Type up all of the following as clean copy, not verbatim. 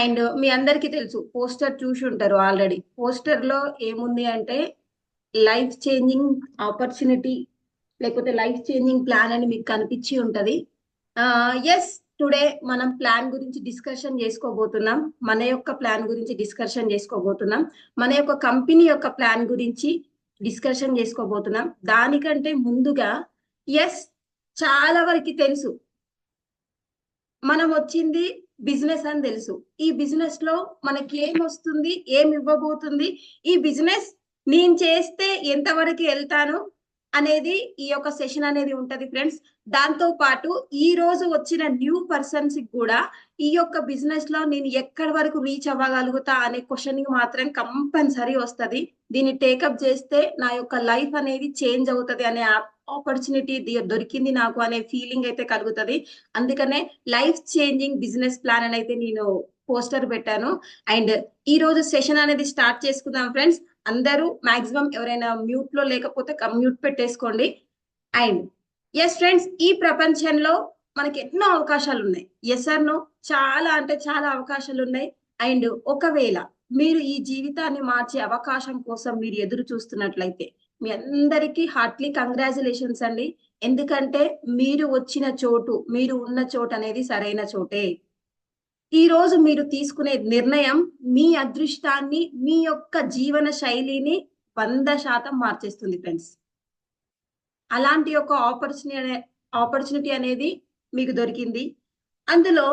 And మీ అందరికీ తెలుసు, poster చూసి ఉంటారు ఆల్రెడీ. పోస్టర్ లో ఏముంది అంటే లైఫ్ చేంజింగ్ ఆపర్చునిటీ, లేకపోతే లైఫ్ చేంజింగ్ ప్లాన్ అని మీకు కనిపించి ఉంటది. ఎస్, టుడే మనం ప్లాన్ గురించి డిస్కషన్ చేసుకోబోతున్నాం. మన యొక్క ప్లాన్ గురించి డిస్కషన్ చేసుకోబోతున్నాం. మన యొక్క కంపెనీ యొక్క ప్లాన్ గురించి డిస్కషన్ చేసుకోబోతున్నాం. దానికంటే ముందుగా, ఎస్, చాలా వరకు తెలుసు మనం వచ్చింది బిజినెస్ అని తెలుసు. ఈ బిజినెస్ లో మనకి ఏం వస్తుంది, ఏం ఇవ్వబోతుంది, ఈ బిజినెస్ నేను చేస్తే ఎంతవరకు వెళ్తాను అనేది ఈ యొక్క సెషన్ అనేది ఉంటది ఫ్రెండ్స్. దాంతో పాటు ఈ రోజు వచ్చిన న్యూ పర్సన్స్ కూడా ఈ యొక్క బిజినెస్ లో నేను ఎక్కడి వరకు రీచ్ అవ్వగలుగుతా అనే క్వశ్చన్ మాత్రం కంపల్సరీ వస్తుంది. దీన్ని టేకప్ చేస్తే నా యొక్క లైఫ్ అనేది చేంజ్ అవుతుంది అనే ఆపర్చునిటీ దొరికింది నాకు అనే ఫీలింగ్ అయితే కలుగుతుంది. అందుకనే లైఫ్ చేంజింగ్ బిజినెస్ ప్లాన్ అని అయితే నేను పోస్టర్ పెట్టాను. అండ్ ఈ రోజు సెషన్ అనేది స్టార్ట్ చేసుకుందాం ఫ్రెండ్స్. అందరూ మాక్సిమం ఎవరైనా మ్యూట్ లో లేకపోతే మ్యూట్ పెట్టేసుకోండి. అండ్ ఎస్ ఫ్రెండ్స్, ఈ ప్రపంచంలో మనకి ఎన్నో అవకాశాలు ఉన్నాయి. ఎస్ ఆర్ నో, చాలా అంటే చాలా అవకాశాలు ఉన్నాయి. అండ్ ఒకవేళ మీరు ఈ జీవితాన్ని మార్చే అవకాశం కోసం మీరు ఎదురు చూస్తున్నట్లయితే మీ అందరికీ హార్ట్లీ కంగ్రాచులేషన్స్ అండి. ఎందుకంటే మీరు వచ్చిన చోటు, మీరు ఉన్న చోటు అనేది సరైన చోటే. ఈ రోజు మీరు తీసుకునే నిర్ణయం మీ అదృష్టాన్ని, మీ యొక్క జీవన శైలిని 100% మార్చేస్తుంది ఫ్రెండ్స్. అలాంటి ఒక ఆపర్చునిటీ అనేది మీకు దొరికింది. అందులో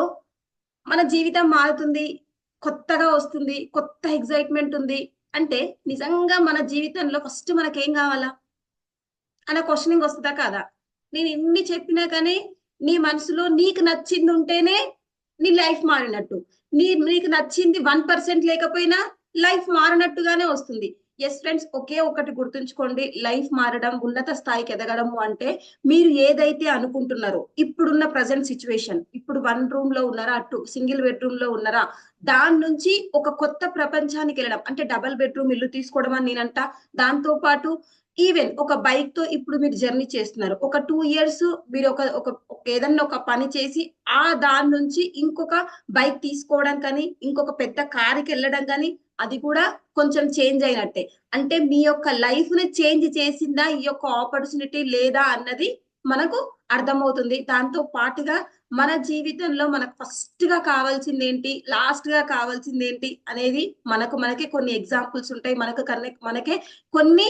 మన జీవితం మారుతుంది, కొత్తగా వస్తుంది, కొత్త ఎగ్జైట్మెంట్ ఉంది అంటే నిజంగా మన జీవితంలో ఫస్ట్ మనకేం కావాలా అన్న క్వశ్చనింగ్ వస్తుందా కాదా? నేను ఎన్ని చెప్పినా కానీ నీ మనసులో నీకు నచ్చింది ఉంటేనే నీ లైఫ్ మారినట్టు. నీకు నచ్చింది 1% లేకపోయినా లైఫ్ మారినట్టుగానే వస్తుంది. ఎస్ ఫ్రెండ్స్, ఒకే ఒకటి గుర్తుంచుకోండి, లైఫ్ మారడం, ఉన్నత స్థాయికి ఎదగడము అంటే మీరు ఏదైతే అనుకుంటున్నారో, ఇప్పుడున్న ప్రజెంట్ సిచ్యువేషన్, ఇప్పుడు 1 రూమ్ లో ఉన్నారా, సింగిల్ బెడ్రూమ్ లో ఉన్నారా, దాని నుంచి ఒక కొత్త ప్రపంచానికి వెళ్ళడం అంటే డబల్ బెడ్రూమ్ ఇల్లు తీసుకోవడం అని నేనంట. దాంతో పాటు ఈవెన్ ఒక బైక్ తో ఇప్పుడు మీరు జర్నీ చేస్తున్నారు. ఒక 2 ఇయర్స్ మీరు ఏదన్నా ఒక పని చేసి ఆ దాని నుంచి ఇంకొక బైక్ తీసుకోవడం కానీ, ఇంకొక పెద్ద కారుకి వెళ్ళడం కానీ, అది కూడా కొంచెం చేంజ్ అయినట్టే. అంటే మీ యొక్క లైఫ్ ని చేంజ్ చేసిందా ఈ యొక్క ఆపర్చునిటీ లేదా అన్నది మనకు అర్థమవుతుంది. దాంతో పాటుగా మన జీవితంలో మనకు ఫస్ట్ గా కావాల్సింది ఏంటి, లాస్ట్ గా కావాల్సింది ఏంటి అనేది మనకే కొన్ని ఎగ్జాంపుల్స్ ఉంటాయి. మనకే కొన్ని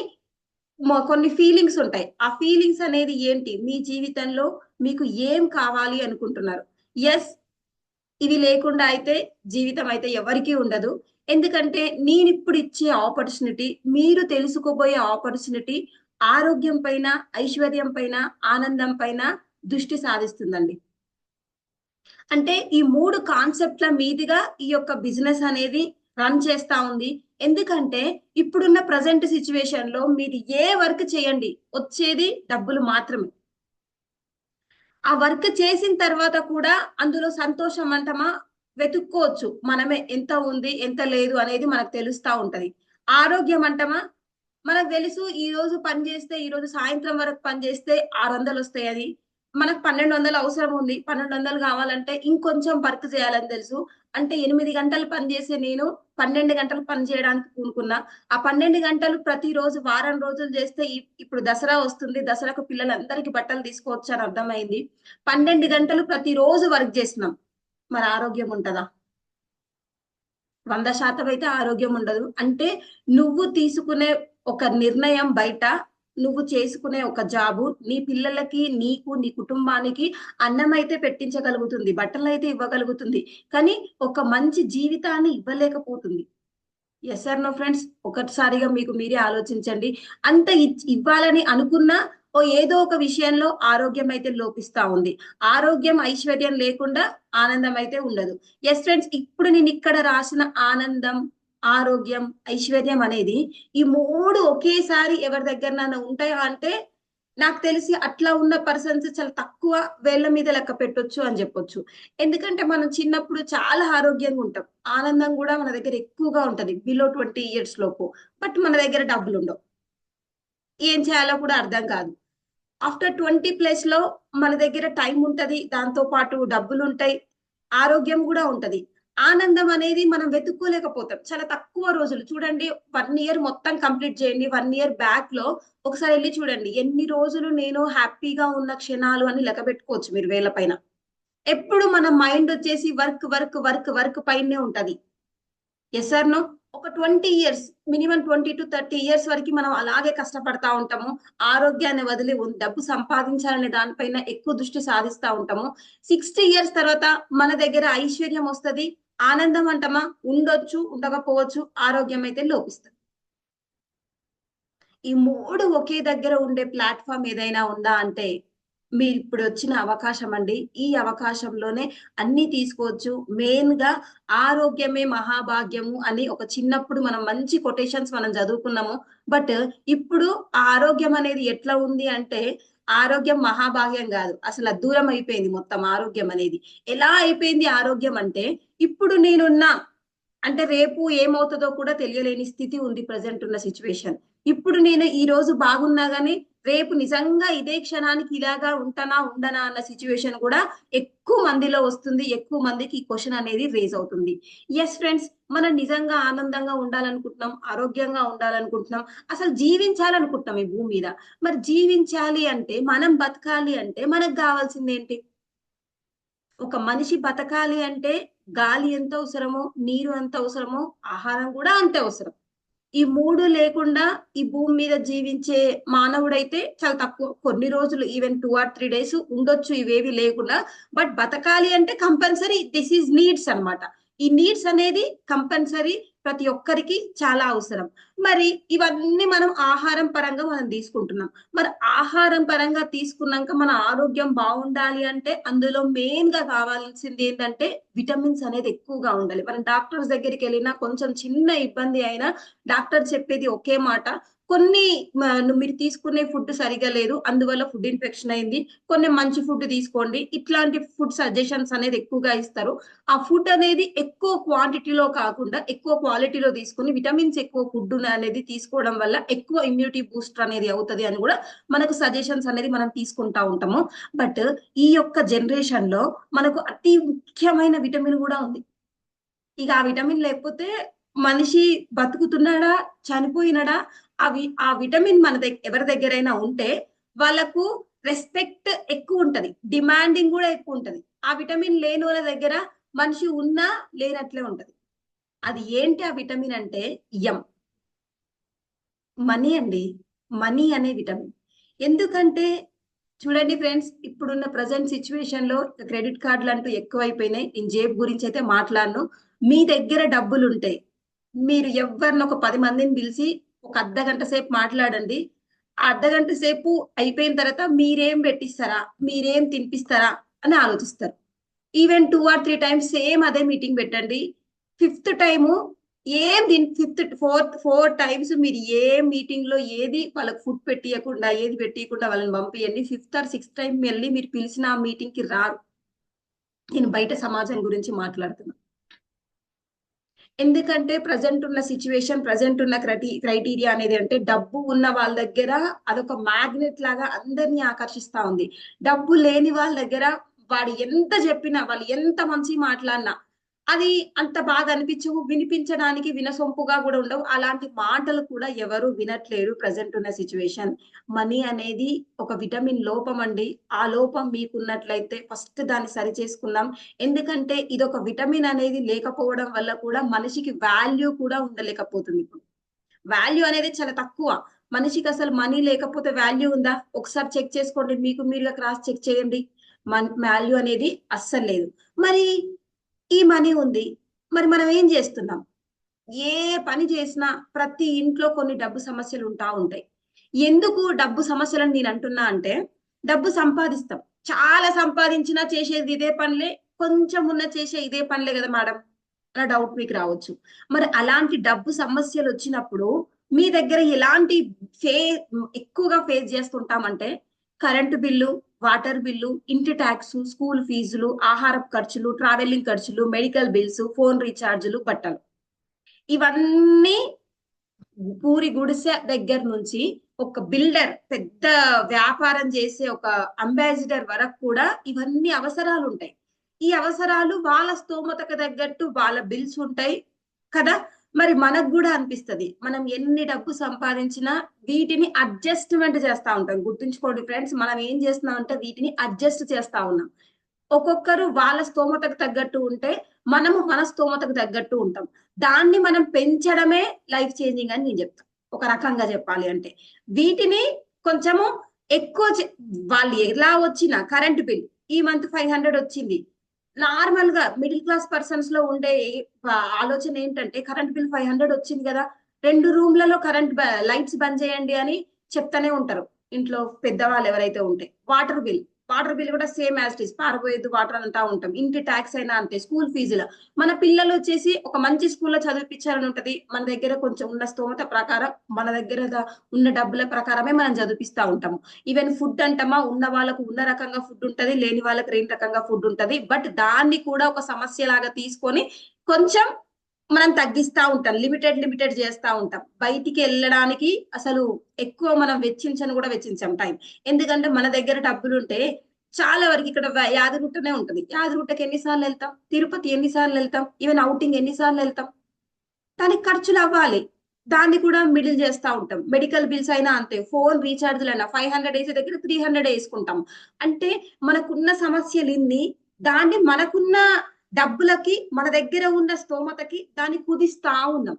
కొన్ని ఫీలింగ్స్ ఉంటాయి. ఆ ఫీలింగ్స్ అనేది ఏంటి, మీ జీవితంలో మీకు ఏం కావాలి అనుకుంటున్నారు. ఎస్, ఇవి లేకుండా అయితే జీవితం అయితే ఎవరికీ ఉండదు. ఎందుకంటే నేను ఇప్పుడు ఇచ్చే ఆపర్చునిటీ, మీరు తెలుసుకోబోయే ఆపర్చునిటీ ఆరోగ్యం పైన, ఐశ్వర్యం పైన, ఆనందం పైన దృష్టి సాధిస్తుందండి. అంటే ఈ 3 కాన్సెప్ట్ల మీదుగా ఈ యొక్క బిజినెస్ అనేది రన్ చేస్తా ఉంది. ఎందుకంటే ఇప్పుడున్న ప్రజెంట్ సిచ్యువేషన్ లో మీరు ఏ వర్క్ చేయండి, వచ్చేది డబ్బులు మాత్రమే. ఆ వర్క్ చేసిన తర్వాత కూడా అందులో సంతోషం అంటమా వెతుక్కోవచ్చు. మనమే ఎంత ఉంది, ఎంత లేదు అనేది మనకు తెలుస్తా ఉంటది. ఆరోగ్యం అంటమా మనకు తెలుసు, ఈ రోజు పని చేస్తే, ఈ రోజు సాయంత్రం వరకు పని చేస్తే 600 వస్తాయి. అది మనకు 1200 అవసరం ఉంది. 1200 కావాలంటే ఇంకొంచెం వర్క్ చేయాలని తెలుసు. అంటే 8 గంటలు పని చేసే నేను 12 గంటలు పని చేయడానికి పూనుకున్నా. ఆ 12 గంటలు ప్రతిరోజు వారం రోజులు చేస్తే ఇప్పుడు దసరా వస్తుంది. దసరాకు పిల్లలందరికీ బట్టలు తీసుకోవచ్చు అని అర్థమైంది. 12 గంటలు ప్రతిరోజు వర్క్ చేస్తున్నాం. మరి ఆరోగ్యం ఉంటదా? 100% అయితే ఆరోగ్యం ఉండదు. అంటే నువ్వు తీసుకునే ఒక నిర్ణయం బయట, నువ్వు చేసుకునే ఒక జాబు నీ పిల్లలకి, నీకు, నీ కుటుంబానికి అన్నం అయితే పెట్టించగలుగుతుంది, బట్టలు అయితే ఇవ్వగలుగుతుంది. కానీ ఒక మంచి జీవితాన్ని ఇవ్వలేకపోతుంది. Yes or no friends? ఒకసారిగా మీకు మీరే ఆలోచించండి. అంత ఇవ్వాలని అనుకున్నా ఏదో ఒక విషయంలో ఆరోగ్యం అయితే లోపిస్తా ఉంది. ఆరోగ్యం, ఐశ్వర్యం లేకుండా ఆనందం అయితే ఉండదు. ఎస్ ఫ్రెండ్స్, ఇప్పుడు నేను ఇక్కడ రాసిన ఆనందం, ఆరోగ్యం, ఐశ్వర్యం అనేది ఈ 3 ఒకేసారి ఎవరి దగ్గర ఉంటాయా అంటే నాకు తెలిసి అట్లా ఉన్న పర్సన్స్ చాలా తక్కువ, వేళ్ల మీద లెక్క పెట్టొచ్చు అని చెప్పొచ్చు. ఎందుకంటే మనం చిన్నప్పుడు చాలా ఆరోగ్యంగా ఉంటాం, ఆనందం కూడా మన దగ్గర ఎక్కువగా ఉంటది బిలో 20 ఇయర్స్ లోపు. బట్ మన దగ్గర డబ్బులు ఉండవు, ఏం చేయాలో కూడా అర్థం కాదు. ఆఫ్టర్ 20+ లో మన దగ్గర టైం ఉంటది, దాంతో పాటు డబ్బులు ఉంటాయి, ఆరోగ్యం కూడా ఉంటది. ఆనందం అనేది మనం వెతుక్కోలేకపోతాం. చాలా తక్కువ రోజులు చూడండి 1 ఇయర్ మొత్తం కంప్లీట్ చేయండి. 1 ఇయర్ బ్యాక్‌లో ఒకసారి ఎళ్లి చూడండి. ఎన్ని రోజులు నేను హ్యాపీగా ఉన్న క్షణాలు అని లెక్క పెట్టుకోవచ్చు మీరు వేళ్ళ పైన. ఎప్పుడు మన మైండ్ వచ్చేసి వర్క్, వర్క్, వర్క్, వర్క్ పైనే ఉంటది. Yes or no? ఒక 20 ఇయర్స్ మినిమమ్ 20-30 ఇయర్స్ వరకి మనం అలాగే కష్టపడతా ఉంటాము. ఆరోగ్యాన్ని వదిలి డబ్బు సంపాదించాలనే దానిపైన ఎక్కువ దృష్టి సాధిస్తా ఉంటాము. 60 ఇయర్స్ తర్వాత మన దగ్గర ఐశ్వర్యం వస్తది. ఆనందం అంటామా? ఉండొచ్చు, ఉండకపోవచ్చు. ఆరోగ్యం అయితే లోపిస్తది. ఈ 3 ఒకే దగ్గర ఉండే ప్లాట్‌ఫార్మ్ ఏదైనా ఉందా అంటే, మీరిప్పుడొచ్చిన అవకాశం అండి. ఈ అవకాశంలోనే అన్నీ తీసుకోవచ్చు. మెయిన్‌గా ఆరోగ్యమే మహాభాగ్యము అని ఒక చిన్నప్పుడు మనం మంచి కొటేషన్స్ మనం చదువుకున్నాము. బట్ ఇప్పుడు ఆ ఆరోగ్యం అనేది ఎట్లా ఉంది అంటే, ఆరోగ్యం మహాభాగ్యం గాదు. అసల దూరం అయిపోయింది మొత్తం ఆరోగ్యం అనేది. ఎలా అయిపోయింది ఆరోగ్యం అంటే, ఇప్పుడు నేనున్నా అంటే రేపు ఏమవుతదో కూడా తెలియలేని స్థితి ఉంది ప్రెజెంట్ ఉన్న సిట్యుయేషన్. ఇప్పుడు నేను ఈరోజు బాగున్నా గాని, రేపు నిజంగా ఇదే క్షణానికి ఇలాగా ఉంటానా? ఉండనా? అన్న సిట్యుయేషన్ కూడా ఎక్కువ మందిలో వస్తుంది. ఎక్కువ మందికి ఈ క్వెషన్ అనేది రైజ్ అవుతుంది. యెస్ ఫ్రెండ్స్, మనం నిజంగా ఆనందంగా ఉండాలనుకుంటున్నాం. ఆరోగ్యంగా ఉండాలనుకుంటున్నాం. అసలు జీవించాలనుకుంటున్నాం ఈ భూమి మీద. మరి జీవించాలి అంటే, మనం బతకాలి అంటే మనకు గావాల్సిందేంటి? ఒక మనిషి బతకాలి అంటే గాలి ఎంత అవసరమో, నీరు ఎంత అవసరమో, ఆహారం కూడా అంతే అవసరం. ఈ 3 లేకుండా ఈ భూమి మీద జీవించే మానవుడైతే చాలా తక్కువ. కొన్ని రోజులు ఈవెన్ 2 ఆర్ 3 డేస్ ఉండొచ్చు ఇవేవి లేకుండా. బట్ బతకాలి అంటే కంపల్సరీ థిస్ ఈజ్ నీడ్స్ అన్నమాట. ఈ నీడ్స్ అనేది కంపల్సరీ ప్రతి ఒక్కరికి చాలా అవసరం. మరి ఇవన్నీ మనం ఆహారం పరంగా మనం తీసుకుంటున్నాం. మరి ఆహారం పరంగా తీసుకున్నాక మన ఆరోగ్యం బావుండాలి అంటే అందులో మెయిన్‌గా కావాల్సింది ఏంటంటే విటమిన్స్ అనేది ఎక్కువగా ఉండాలి. మనం డాక్టర్స్ దగ్గరికెళ్ళినా కొంచెం చిన్న ఇబ్బంది అయినా డాక్టర్ చెప్పేది ఒకే మాట. కొన్ని మీరు తీసుకునే ఫుడ్ సరిగ్గా లేదు. అందువల్ల ఫుడ్ ఇన్ఫెక్షన్ అయింది. కొన్ని మంచి ఫుడ్ తీసుకోండి. ఇట్లాంటి ఫుడ్ సజెషన్స్ అనేది ఎక్కువగా ఇస్తారు. ఆ ఫుడ్ అనేది ఎక్కువ క్వాంటిటీలో కాకుండా ఎక్కువ క్వాలిటీలో తీసుకొని విటమిన్స్ ఎక్కువ ఫుడ్ అనేది తీసుకోవడం వల్ల ఎక్కువ ఇమ్యూనిటీ బూస్టర్ అనేది అవుతది అని కూడా మనకు సజెషన్స్ అనేది మనం తీసుకుంటా ఉంటాము. బట్ ఈ యొక్క జనరేషన్‌లో మనకు అతి ముఖ్యమైన విటమిన్ కూడా ఉంది. ఇక ఆ విటమిన్ లేకపోతే మనిషి బతుకుతున్నాడా? చనిపోయినడా? ఆ విటమిన్ మన ఎవరి దగ్గరైనా ఉంటే వాళ్ళకు రెస్పెక్ట్ ఎక్కువుంటది. డిమాండింగ్ గూడా ఎక్కువుంటది. ఆ విటమిన్ లేనోళ్ళ దగ్గర మనిషి ఉన్నా లేనట్లే ఉంటది. అది ఏంటి ఆ విటమిన్ అంటే ఎం. మనీ అండి. మనీ అనే విటమిన్. ఎందుకంటే చూడండి ఫ్రెండ్స్, ఇప్పుడున్న ప్రెజెంట్ సిట్యుయేషన్‌లో క్రెడిట్ కార్డ్‌లంటూ ఎక్కువైపోయినాయి. నేను జేబు గురించైతే మాట్లాడను. మీ దగ్గర డబ్బులుంటాయి. మీరు ఎవ్వరినో ఒక 10 మందిని పిలిసి ఒక అర్ధగంట సేపు మాట్లాడండి. ఆ అర్ధగంట సేపు అయిపోయిన తర్వాత మీరేం పెట్టిస్తారా? మీరేం తినిపిస్తారా? అని ఆలోచిస్తారు. ఈవెన్ 2 ఆర్ 3 టైమ్స్ సేమ్ అదే మీటింగ్ పెట్టండి. ఫిఫ్త్ టైము ఫోర్ టైమ్స్ మీరు ఏ మీటింగ్‌లో ఏది వాళ్ళకి ఫుడ్ పెట్టియకుండా, ఏది పెట్టియకుండా వాళ్ళని పంపియండి. ఫిఫ్త్ ఆర్ సిక్స్త్ టైమ్ మళ్ళీ మీరు పిలిచిన ఆ మీటింగ్‌కి రారు. నేను బయట సమాజం గురించి మాట్లాడుతున్నా. ఎందుకంటే ప్రెజెంట్ ఉన్న సిట్యుయేషన్, ప్రెజెంట్ ఉన్న క్రైటీరియా అనేది అంటే డబ్బు ఉన్న వాళ్ళ దగ్గర అదొక మ్యాగ్నెట్ లాగా అందరిని ఆకర్షిస్తా ఉంది. డబ్బు లేని వాళ్ళ దగ్గర వాడు ఎంత చెప్పినా, వాళ్ళు ఎంత మంచిగా మాట్లాడినా, అది అంత బాగా అనిపించవు. వినిపించడానికి వినసొంపుగా కూడా ఉండవు. అలాంటి మాటలు కూడా ఎవరు వినట్లేరు ప్రెజెంట్ ఉన్న సిట్యుయేషన్. మనీ అనేది ఒక విటమిన్ లోపం అండి. ఆ లోపం మీకున్నట్లయితే ఫస్ట్ దాన్ని సరిచేసుకుందాం. ఎందుకంటే ఇదొక విటమిన్ అనేది లేకపోవడం వల్ల కూడా మనిషికి వాల్యూ కూడా ఉండలేకపోతుంది ఇప్పుడు. వాల్యూ అనేది చాలా తక్కువ. మనిషికి అసలు మనీ లేకపోతే వాల్యూ ఉందా? ఒకసారి చెక్ చేసుకోండి. మీకు మీరుగా క్రాస్ చెక్ చేయండి. వాల్యూ అనేది అస్సలు లేదు. మరి ఈ మనీ ఉంది. మరి మనం ఏం చేస్తున్నాం? ఏ పని చేసినా ప్రతి ఇంట్లో కొన్ని డబ్బు సమస్యలు ఉంటాయి. ఎందుకు డబ్బు సమస్యలని నేనంటున్నా అంటే, డబ్బు సంపాదిస్తాం. చాలా సంపాదించినా చేసేది ఇదే పనులే. కొంచెం ఉన్న చేసే ఇదే పనులే గదా మేడం! అన్న డౌట్ మీకు రావచ్చు. మరి అలాంటి డబ్బు సమస్యలొచ్చినప్పుడు మీ దగ్గర ఎలాంటి ఫే ఎక్కువగా ఫేస్ చేస్తుంటామంటే, కరెంటు బిల్లు, వాటర్ బిల్లు, ఇంటి టాక్సు, స్కూల్ ఫీజులు, ఆహారపు ఖర్చులు, ట్రావెలింగ్ ఖర్చులు, మెడికల్ బిల్స్, ఫోను రీచార్జులు, బట్టలు. ఇవన్నీ పూరి గుడిసె దగ్గర నుంచి ఒక బిల్డర్ పెద్ద వ్యాపారం చేసే ఒక అంబాసిడర్ వరకు కూడా ఇవన్నీ అవసరాలుంటాయి. ఈ అవసరాలు వాళ్ళ స్తోమతకు తగ్గట్టు వాళ్ళ బిల్స్ ఉంటాయి కదా. మరి మనకు కూడా అనిపిస్తది, మనం ఎన్ని డబ్బు సంపాదించినా వీటిని అడ్జస్ట్మెంట్ చేస్తా ఉంటాం. గుర్తుంచుకోండి ఫ్రెండ్స్, మనం ఏం చేస్తున్నాం అంటే వీటిని అడ్జస్ట్ చేస్తా ఉన్నాం. ఒక్కొక్కరు వాళ్ళ స్తోమతకు తగ్గట్టు ఉంటే మనము మన స్తోమతకు తగ్గట్టు ఉంటాం. దాన్ని మనం పెంచడమే లైఫ్ చేంజింగ్ అని నేను చెప్తాను. ఒక రకంగా చెప్పాలి అంటే వీటిని కొంచెము ఎక్కువ వాళ్ళు ఎలా వచ్చిన కరెంట్ బిల్ ఈ మంత్ 500 వచ్చింది. నార్మల్ గా మిడిల్ క్లాస్ పర్సన్స్ లో ఉండే ఆలోచన ఏంటంటే కరెంట్ బిల్ 500 వచ్చింది కదా, 2 రూమ్లలో కరెంట్ లైట్స్ బంద్ చేయండి అని చెప్తానే ఉంటారు. ఇంట్లో పెద్దవాళ్ళు ఎవరైతే ఉంటే వాటర్ బిల్ కూడా సేమ్ యాజ్ ఇట్ ఇస్, పారబోయేది వాటర్ అంటా ఉంటాం. ఇంటి ట్యాక్స్ అయినా అంతే, స్కూల్ ఫీజులో మన పిల్లలు వచ్చేసి ఒక మంచి స్కూల్లో చదివిపించాలని ఉంటది. మన దగ్గర కొంచెం ఉన్న స్తోమత ప్రకారం, మన దగ్గర ఉన్న డబ్బుల ప్రకారమే మనం చదివిపిస్తా ఉంటాము. ఈవెన్ ఫుడ్ అంటమా, ఉన్న వాళ్ళకు ఉన్న రకంగా ఫుడ్ ఉంటది, లేని వాళ్ళకి లేని రకంగా ఫుడ్ ఉంటది. బట్ దాన్ని కూడా ఒక సమస్య లాగా తీసుకొని కొంచెం మనం తగ్గిస్తా ఉంటాం, లిమిటెడ్ చేస్తా ఉంటాం. బయటికి వెళ్ళడానికి అసలు ఎక్కువ మనం వెచ్చించని కూడా వెచ్చించాం టైం. ఎందుకంటే మన దగ్గర డబ్బులు ఉంటే చాలా వరకు ఇక్కడ యాదగిరిగుట్టనే ఉంటది. యాదగిరిగుట్టకి ఎన్నిసార్లు వెళ్తాం, తిరుపతి ఎన్నిసార్లు వెళ్తాం, ఈవెన్ అవుటింగ్ ఎన్నిసార్లు వెళ్తాం. దానికి ఖర్చులు అవ్వాలి, దాన్ని కూడా మిడిల్ చేస్తా ఉంటాం. మెడికల్ బిల్స్ అయినా అంతే, ఫోన్ రీఛార్జ్లు అయినా 500 వేసే దగ్గర 300 వేసుకుంటాం. అంటే మనకున్న సమస్యలు ఇన్ని, దాన్ని మనకున్న డబ్బులకి మన దగ్గర ఉన్న స్తోమతకి దాన్ని కుదిస్తా ఉన్నాం.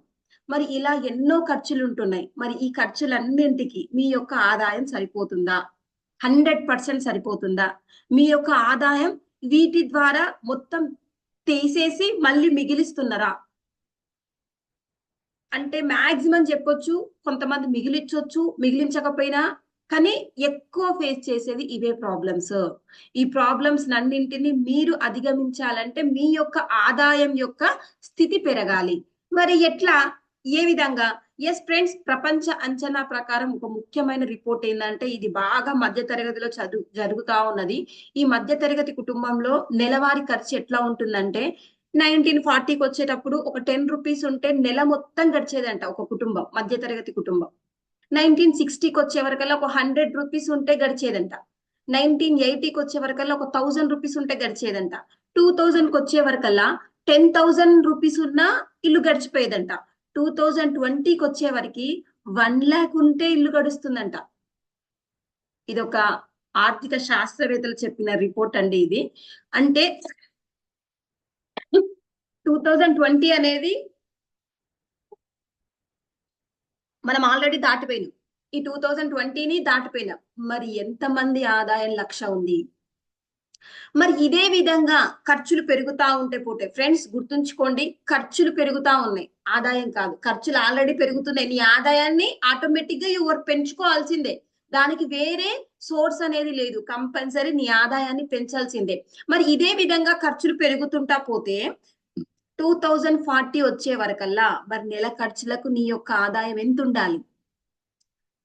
మరి ఇలా ఎన్నో ఖర్చులు ఉంటున్నాయి. మరి ఈ ఖర్చులన్నింటికి మీ యొక్క ఆదాయం సరిపోతుందా? 100% సరిపోతుందా? మీ యొక్క ఆదాయం వీటి ద్వారా మొత్తం తీసేసి మళ్ళీ మిగిలిస్తున్నారా? అంటే మాక్సిమం చెప్పొచ్చు, కొంతమంది మిగిలించవచ్చు, మిగిలించకపోయినా, కానీ ఎక్కువ ఫేస్ చేసేది ఇవే ప్రాబ్లమ్స్. ఈ ప్రాబ్లమ్స్ అన్నింటినీ మీరు అధిగమించాలంటే మీ యొక్క ఆదాయం యొక్క స్థితి పెరగాలి. మరి ఎట్లా, ఏ విధంగా? ఎస్ ఫ్రెండ్స్, ప్రపంచ అంచనా ప్రకారం ఒక ముఖ్యమైన రిపోర్ట్ ఏంటంటే ఇది బాగా మధ్య తరగతిలో జరుగుతా ఉన్నది. ఈ మధ్య తరగతి కుటుంబంలో నెలవారీ ఖర్చు ఎట్లా ఉంటుందంటే 1940కి వచ్చేటప్పుడు ఒక 10 రూపీస్ ఉంటే నెల మొత్తం గడిచేదంట ఒక కుటుంబం, మధ్యతరగతి కుటుంబం. 1960కి వచ్చే వరకల్లా ఒక 100 రూపీస్ ఉంటే గడిచేదంట. 1980కి వచ్చే వరకల్లా ఒక 1000 రూపీస్ ఉంటే గడిచేదంట. 2000కి వచ్చే వరకల్లా 10,000 రూపీస్ ఉన్న ఇల్లు గడిచిపోయేదంట. 2020కి వచ్చే వరకు 1 lakh ఉంటే ఇల్లు గడుస్తుందంట. ఇది ఒక ఆర్థిక శాస్త్రవేత్తలు చెప్పిన రిపోర్ట్ అండి ఇది. అంటే 2020 అనేది మనం ఆల్రెడీ దాటిపోయినాం. ఈ 2020ని దాటిపోయినాం. మరి ఎంతమంది ఆదాయం 1,00,000 ఉంది? మరి ఇదే విధంగా ఖర్చులు పెరుగుతా ఉంటే పోతే ఫ్రెండ్స్ గుర్తుంచుకోండి, ఖర్చులు పెరుగుతా ఉన్నాయి, ఆదాయం కాదు. ఖర్చులు ఆల్రెడీ పెరుగుతున్నాయి. నీ ఆదాయాన్ని ఆటోమేటిక్ గా ఎవరు పెంచుకోవాల్సిందే. దానికి వేరే సోర్స్ అనేది లేదు, కంపల్సరీ నీ ఆదాయాన్ని పెంచాల్సిందే. మరి ఇదే విధంగా ఖర్చులు పెరుగుతుంటా పోతే 2040 వచ్చే వరకల్లా మరి నెల ఖర్చులకు నీ యొక్క ఆదాయం ఎంత ఉండాలి?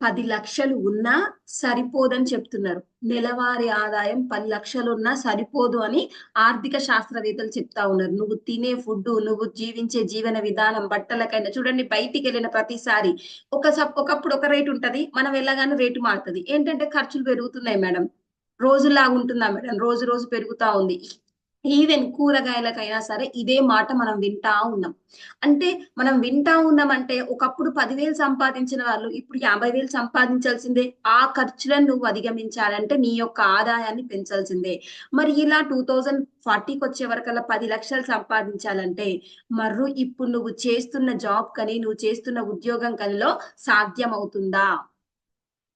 10 లక్షలు ఉన్నా సరిపోదని చెప్తున్నారు. నెలవారీ ఆదాయం 10 లక్షలు ఉన్నా సరిపోదు అని ఆర్థిక శాస్త్రవేత్తలు చెప్తా ఉన్నారు. నువ్వు తినే ఫుడ్, నువ్వు జీవించే జీవన విధానం, బట్టలకైనా చూడండి, బయటికి వెళ్ళిన ప్రతిసారి ఒకప్పుడు ఒక రేటు ఉంటది, మనం వెళ్ళగానే రేటు మారుతుంది. ఏంటంటే ఖర్చులు పెరుగుతున్నాయి మేడం. రోజులాగా ఉంటుందా మేడం? రోజు రోజు పెరుగుతా ఉంది. ఈవెన్ కూరగాయలకైనా సరే ఇదే మాట మనం వింటా ఉన్నాం. అంటే మనం వింటా ఉన్నామంటే ఒకప్పుడు 10,000 సంపాదించిన వాళ్ళు ఇప్పుడు 50,000 సంపాదించాల్సిందే. ఆ ఖర్చులను నువ్వు అధిగమించాలంటే నీ యొక్క ఆదాయాన్ని పెంచాల్సిందే. మరి ఇలా 2040కి వచ్చే వరకల్లా 10 లక్షలు సంపాదించాలంటే మర్రు ఇప్పుడు నువ్వు చేస్తున్న జాబ్ కని, నువ్వు చేస్తున్న ఉద్యోగం కనిలో సాధ్యమవుతుందా?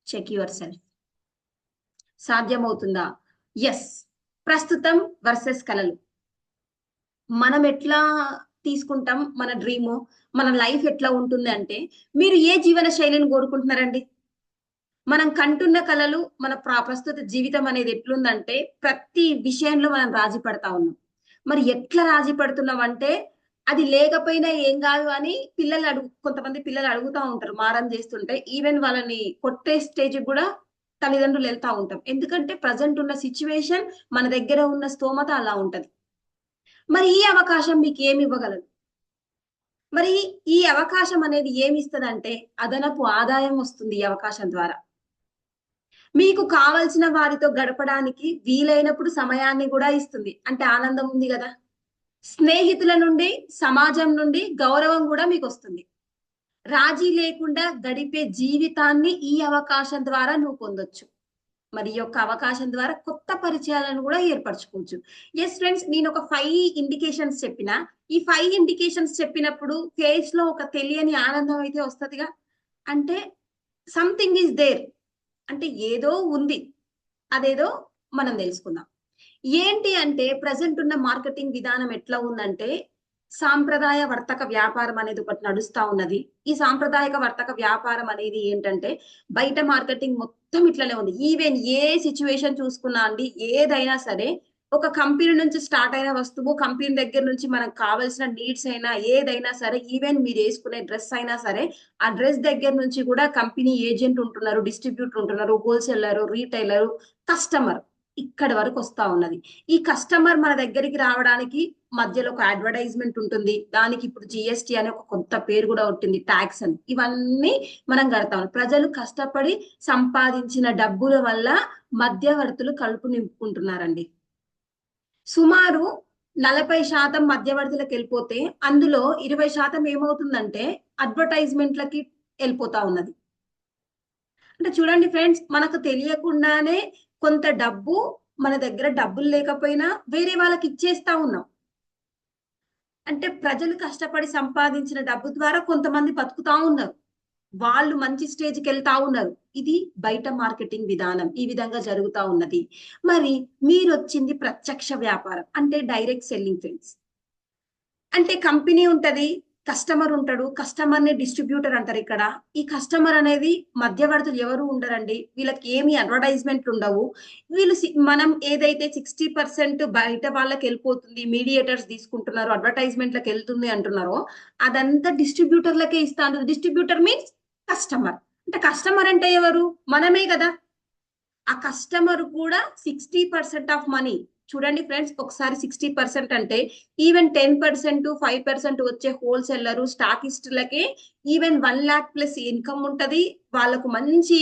Check yourself. సాధ్యమవుతుందా? ఎస్. ప్రస్తుతం వర్సెస్ కలలు. మనం ఎట్లా తీసుకుంటాం మన డ్రీమ్, మన లైఫ్ ఎట్లా ఉంటుంది అంటే, మీరు ఏ జీవన శైలిని కోరుకుంటున్నారండి? మనం కంటున్న కలలు, మన ప్రస్తుత జీవితం అనేది ఎట్లుందంటే ప్రతి విషయంలో మనం రాజీ పడతా ఉన్నాం. మరి ఎట్లా రాజీ పడుతున్నాం అంటే, అది లేకపోయినా ఏం కాదు అని కొంతమంది పిల్లలు అడుగుతా ఉంటారు మారం చేస్తుంటే. ఈవెన్ వాళ్ళని కొట్టే స్టేజ్ కూడా తల్లిదండ్రులు వెళ్తా ఉంటాం. ఎందుకంటే ప్రజెంట్ ఉన్న సిచ్యువేషన్, మన దగ్గర ఉన్న స్తోమత అలా ఉంటది. మరి ఈ అవకాశం మీకు ఏమి ఇవ్వగలదు? మరి ఈ అవకాశం అనేది ఏమి ఇస్తుందంటే అదనపు ఆదాయం వస్తుంది ఈ అవకాశం ద్వారా. మీకు కావలసిన వారితో గడపడానికి వీలైనప్పుడు సమయాన్ని కూడా ఇస్తుంది. అంటే ఆనందం ఉంది కదా. స్నేహితుల నుండి, సమాజం నుండి గౌరవం కూడా మీకు వస్తుంది. రాజీ లేకుండా గడిపే జీవితాన్ని ఈ అవకాశం ద్వారా నువ్వు పొందొచ్చు. మరి ఈ యొక్క అవకాశం ద్వారా కొత్త పరిచయాలను కూడా ఏర్పరచుకోవచ్చు. ఎస్ ఫ్రెండ్స్, నేను ఒక 5 ఇండికేషన్స్ చెప్పిన. ఈ 5 ఇండికేషన్స్ చెప్పినప్పుడు ఫేస్ లో ఒక తెలియని ఆనందం అయితే వస్తుందిగా. అంటే సంథింగ్ ఈజ్ దేర్, అంటే ఏదో ఉంది. అదేదో మనం తెలుసుకుందాం. ఏంటి అంటే ప్రజెంట్ ఉన్న మార్కెటింగ్ విధానం ఎట్లా ఉందంటే, సాంప్రదాయ వర్తక వ్యాపారం అనేది ఒకటి నడుస్తా ఉన్నది. ఈ సాంప్రదాయక వర్తక వ్యాపారం అనేది ఏంటంటే, బయట మార్కెటింగ్ మొత్తం ఇట్లనే ఉంది. ఈవెన్ ఏ సిచ్యువేషన్ చూసుకున్నా అండి, ఏదైనా సరే ఒక కంపెనీ నుంచి స్టార్ట్ అయిన వస్తువు, కంపెనీ దగ్గర నుంచి మనకు కావాల్సిన నీడ్స్ అయినా ఏదైనా సరే, ఈవెన్ మీరు వేసుకునే డ్రెస్ అయినా సరే, ఆ డ్రెస్ దగ్గర నుంచి కూడా కంపెనీ ఏజెంట్ ఉంటున్నారు, డిస్ట్రిబ్యూటర్ ఉంటున్నారు, హోల్సేలర్, రీటైలర్, కస్టమర్, ఇక్కడ వరకు వస్తా ఉన్నది. ఈ కస్టమర్ మన దగ్గరికి రావడానికి మధ్యలో ఒక అడ్వర్టైజ్మెంట్ ఉంటుంది. దానికి ఇప్పుడు జిఎస్టి అనే ఒక కొత్త పేరు కూడా ఉంటుంది, ట్యాక్స్ అని. ఇవన్నీ మనం కడతాం. ప్రజలు కష్టపడి సంపాదించిన డబ్బుల వల్ల మధ్యవర్తులు కలుపు నింపుకుంటున్నారండి. సుమారు 40% మధ్యవర్తులకు వెళ్ళిపోతే అందులో 20% ఏమవుతుందంటే అడ్వర్టైజ్మెంట్లకి వెళ్ళిపోతా ఉన్నది. అంటే చూడండి ఫ్రెండ్స్, మనకు తెలియకుండానే కొంత డబ్బు మన దగ్గర డబ్బులు లేకపోయినా వేరే వాళ్ళకి ఇచ్చేస్తా ఉన్నాం. అంటే ప్రజలు కష్టపడి సంపాదించిన డబ్బు ద్వారా కొంతమంది బతుకుతా ఉన్నారు, వాళ్ళు మంచి స్టేజ్కి వెళ్తా ఉన్నారు. ఇది బయట మార్కెటింగ్ విధానం ఈ విధంగా జరుగుతా ఉన్నది. మరి మీరు వచ్చింది ప్రత్యక్ష వ్యాపారం, అంటే డైరెక్ట్ సెల్లింగ్ ఫ్రెండ్స్. అంటే కంపెనీ ఉంటది, కస్టమర్ ఉంటాడు, కస్టమర్ ని డిస్ట్రిబ్యూటర్ అంటారు. ఇక్కడ ఈ కస్టమర్ అనేది మధ్యవర్తులు ఎవరు ఉండరండి. వీళ్ళకి ఏమి అడ్వర్టైజ్మెంట్లు ఉండవు. వీళ్ళు మనం ఏదైతే 60% బయట వాళ్ళకి వెళ్ళిపోతుంది, మీడియేటర్స్ తీసుకుంటున్నారు, అడ్వర్టైజ్మెంట్లకు వెళ్తుంది అంటున్నారో అదంతా డిస్ట్రిబ్యూటర్లకే ఇస్తా అంటారు. Distributor means customer. అంటే కస్టమర్ అంటే ఎవరు? మనమే కదా. ఆ కస్టమర్ కూడా 60% ఆఫ్ మనీ. చూడండి ఫ్రెండ్స్, ఒకసారి 60% అంటే ఈవెన్ 10%, 5% వచ్చే హోల్సేలర్, స్టాకిస్టులకే ఈవెన్ 1 lakh ప్లస్ ఇన్కమ్ ఉంటది. వాళ్ళకు మంచి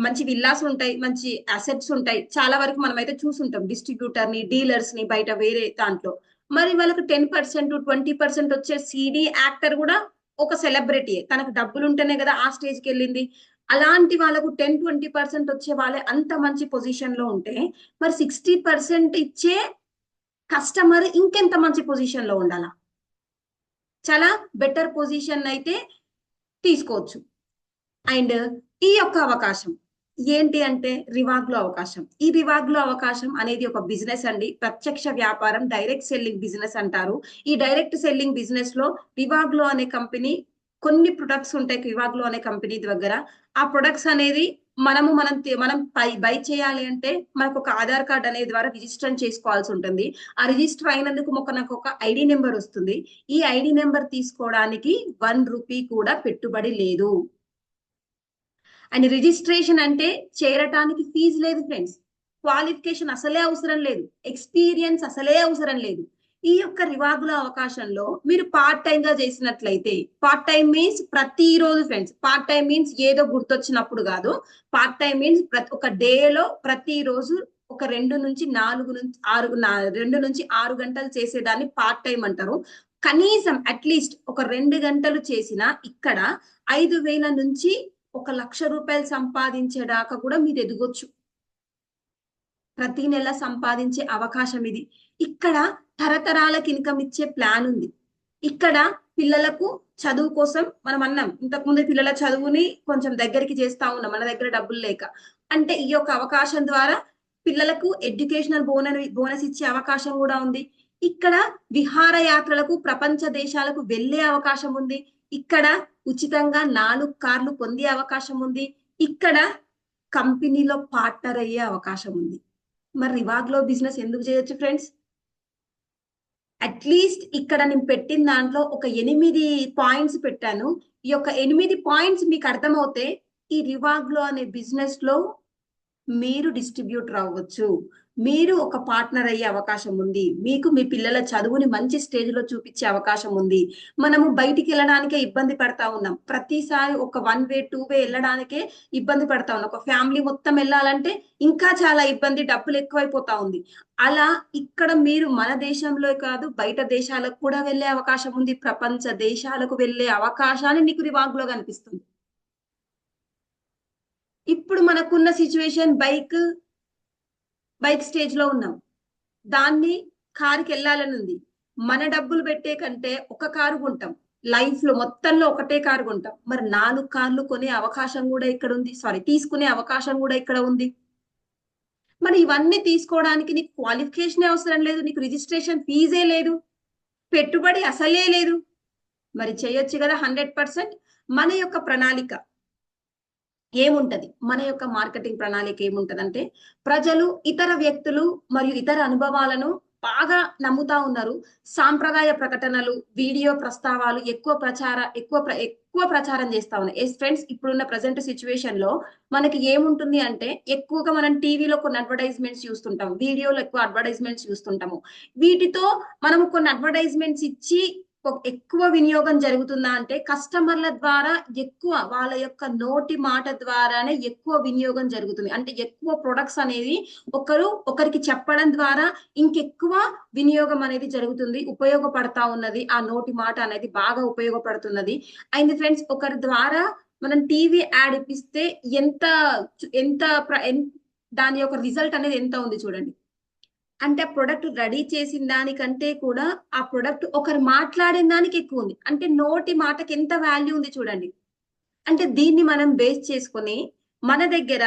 మంచి విల్లాస్ ఉంటాయి, మంచి అసెట్స్ ఉంటాయి. చాలా వరకు మనం అయితే చూసుంటాం డిస్ట్రిబ్యూటర్ ని, డీలర్స్ ని బయట వేరే దాంట్లో. మరి వాళ్ళకి 10%, 20% వచ్చే సినీ యాక్టర్ కూడా ఒక సెలబ్రిటీ. తనకు డబ్బులు ఉంటేనే కదా ఆ స్టేజ్కి వెళ్ళింది. అలాంటి వాళ్ళకు 10-20% వచ్చే వాళ్ళే అంత మంచి పొజిషన్ లో ఉంటే, మరి 60% ఇచ్చే కస్టమర్ ఇంకెంత మంచి పొజిషన్ లో ఉండాలా? చాలా బెటర్ పొజిషన్ అయితే తీసుకోవచ్చు. అండ్ ఈ యొక్క అవకాశం ఏంటి అంటే రివార్డ్ లో అవకాశం. ఈ రివార్డ్ లో అవకాశం అనేది ఒక బిజినెస్ అండి, ప్రత్యక్ష వ్యాపారం, డైరెక్ట్ సెల్లింగ్ బిజినెస్ అంటారు. ఈ డైరెక్ట్ సెల్లింగ్ బిజినెస్ లో రివార్డ్ లో అనే కంపెనీ కొన్ని ప్రొడక్ట్స్ ఉంటాయి. రివార్డ్ లో అనే కంపెనీ దగ్గర ఆ ప్రొడక్ట్స్ అనేది మనం బై చేయాలి అంటే మనకు ఒక ఆధార్ కార్డ్ అనే ద్వారా రిజిస్టర్ చేసుకోవాల్సి ఉంటుంది. ఆ రిజిస్టర్ అయినందుకు నాకు ఒక ఐడి నెంబర్ వస్తుంది. ఈ ఐడి నెంబర్ తీసుకోవడానికి 1 రూపీ కూడా పెట్టుబడి లేదు. అండ్ రిజిస్ట్రేషన్ అంటే చేరటానికి ఫీజు లేదు ఫ్రెండ్స్. క్వాలిఫికేషన్ అసలే అవసరం లేదు, ఎక్స్పీరియన్స్ అసలే అవసరం లేదు. ఈ యొక్క రివార్డుల అవకాశంలో మీరు పార్ట్ టైం గా చేసినట్లయితే, పార్ట్ టైం మీన్స్ ప్రతిరోజు ఫ్రెండ్స్. పార్ట్ టైం మీన్స్ ఏదో గుర్తొచ్చినప్పుడు కాదు. పార్ట్ టైం మీన్స్ ఒక డేలో ప్రతిరోజు ఒక 2 నుంచి 6 గంటలు చేసేదాన్ని పార్ట్ టైం అంటారు. కనీసం అట్లీస్ట్ ఒక 2 గంటలు చేసిన ఇక్కడ 5,000 నుంచి 1,00,000 రూపాయలు సంపాదించేదాకా కూడా మీరు ఎదగొచ్చు. ప్రతి నెల సంపాదించే అవకాశం ఇది. ఇక్కడ తరతరాలకు ఇన్కమ్ ఇచ్చే ప్లాన్ ఉంది. ఇక్కడ పిల్లలకు చదువు కోసం మనం అన్నాం ఇంతకుముందు, పిల్లల చదువుని కొంచెం దగ్గరికి చేస్తా ఉన్నాం మన దగ్గర డబ్బులు లేక. అంటే ఈ యొక్క అవకాశం ద్వారా పిల్లలకు ఎడ్యుకేషనల్ బోనస్ ఇచ్చే అవకాశం కూడా ఉంది. ఇక్కడ విహారయాత్రలకు, ప్రపంచ దేశాలకు వెళ్లే అవకాశం ఉంది. ఇక్కడ ఉచితంగా 4 కార్లు పొందే అవకాశం ఉంది. ఇక్కడ కంపెనీలో పార్ట్నర్ అయ్యే అవకాశం ఉంది. మరి రివార్డ్ లో బిజినెస్ ఎందుకు చేయొచ్చు ఫ్రెండ్స్? అట్లీస్ట్ ఇక్కడ నేను పెట్టిన దాంట్లో ఒక 8 పాయింట్స్ పెట్టాను. ఈ యొక్క 8 పాయింట్స్ మీకు అర్థమవుతే ఈ రివార్డ్ లో అనే బిజినెస్ లో మీరు డిస్ట్రిబ్యూటర్ అవ్వచ్చు. మీరు ఒక పార్ట్నర్ అయ్యే అవకాశం ఉంది. మీకు మీ పిల్లల చదువుని మంచి స్టేజ్ లో చూపించే అవకాశం ఉంది. మనము బయటికి వెళ్ళడానికే ఇబ్బంది పడతా ఉన్నాం. ప్రతిసారి ఒక 1 వే 2 వే వెళ్ళడానికే ఇబ్బంది పడతా ఉన్నాం. ఒక ఫ్యామిలీ మొత్తం వెళ్ళాలంటే ఇంకా చాలా ఇబ్బంది, డబ్బులు ఎక్కువైపోతా ఉంది. అలా ఇక్కడ మీరు మన దేశంలో కాదు బయట దేశాలకు కూడా వెళ్ళే అవకాశం ఉంది. ప్రపంచ దేశాలకు వెళ్ళే అవకాశాన్ని నీకు రివార్డ్ లో కనిపిస్తుంది. ఇప్పుడు మనకున్న సిచ్యువేషన్ బైక్ స్టేజ్ లో ఉన్నాం. దాన్ని కారుకి వెళ్ళాలని ఉంది. మన డబ్బులు పెట్టే కంటే ఒక కారు కొంటాం. లైఫ్ లో మొత్తంలో ఒకటే కారు కొంటాం. మరి 4 కార్లు కొనే అవకాశం కూడా ఇక్కడ ఉంది. సారీ, తీసుకునే అవకాశం కూడా ఇక్కడ ఉంది. మరి ఇవన్నీ తీసుకోవడానికి నీకు క్వాలిఫికేషన్ అవసరం లేదు. నీకు రిజిస్ట్రేషన్ ఫీజే లేదు. పెట్టుబడి అసలే లేదు. మరి చేయొచ్చు కదా 100%. మన యొక్క ప్రణాళిక ఏముంటది, మన యొక్క మార్కెటింగ్ ప్రణాళిక ఏముంటదంటే, ప్రజలు ఇతర వ్యక్తులు మరియు ఇతర అనుభవాలను బాగా నమ్ముతా ఉన్నారు. సాంప్రదాయ ప్రకటనలు, వీడియో ప్రస్తావాలు ఎక్కువ ప్రచారం చేస్తా ఉన్నాయి. ఎస్ ఫ్రెండ్స్, ఇప్పుడున్న ప్రజెంట్ సిచ్యువేషన్ లో మనకి ఏముంటుంది అంటే, ఎక్కువగా మనం టీవీలో కొన్ని అడ్వర్టైజ్మెంట్స్ చూస్తుంటాం, వీడియోలో ఎక్కువ అడ్వర్టైజ్మెంట్స్ చూస్తుంటాము. వీటితో మనము కొన్ని అడ్వర్టైజ్మెంట్స్ ఇచ్చి ఎక్కువ వినియోగం జరుగుతుందా అంటే, కస్టమర్ల ద్వారా ఎక్కువ, వాళ్ళ యొక్క నోటి మాట ద్వారానే ఎక్కువ వినియోగం జరుగుతుంది. అంటే ఎక్కువ ప్రొడక్ట్స్ అనేది ఒకరికి చెప్పడం ద్వారా ఇంకెక్కువ వినియోగం అనేది జరుగుతుంది, ఉపయోగపడతా ఉన్నది. ఆ నోటి మాట అనేది బాగా ఉపయోగపడుతున్నది అయింది ఫ్రెండ్స్. ఒకరి ద్వారా మనం టీవీ యాడ్ ఇప్పిస్తే ఎంత ఎంత దాని యొక్క రిజల్ట్ అనేది ఎంత ఉంది చూడండి. అంటే ప్రొడక్ట్ రెడీ చేసిన దానికంటే కూడా ఆ ప్రొడక్ట్ ఒకరు మాట్లాడిన దానికి ఎక్కువ ఉంది. అంటే నోటి మాటకి ఎంత వాల్యూ ఉంది చూడండి. అంటే దీన్ని మనం బేస్ చేసుకొని మన దగ్గర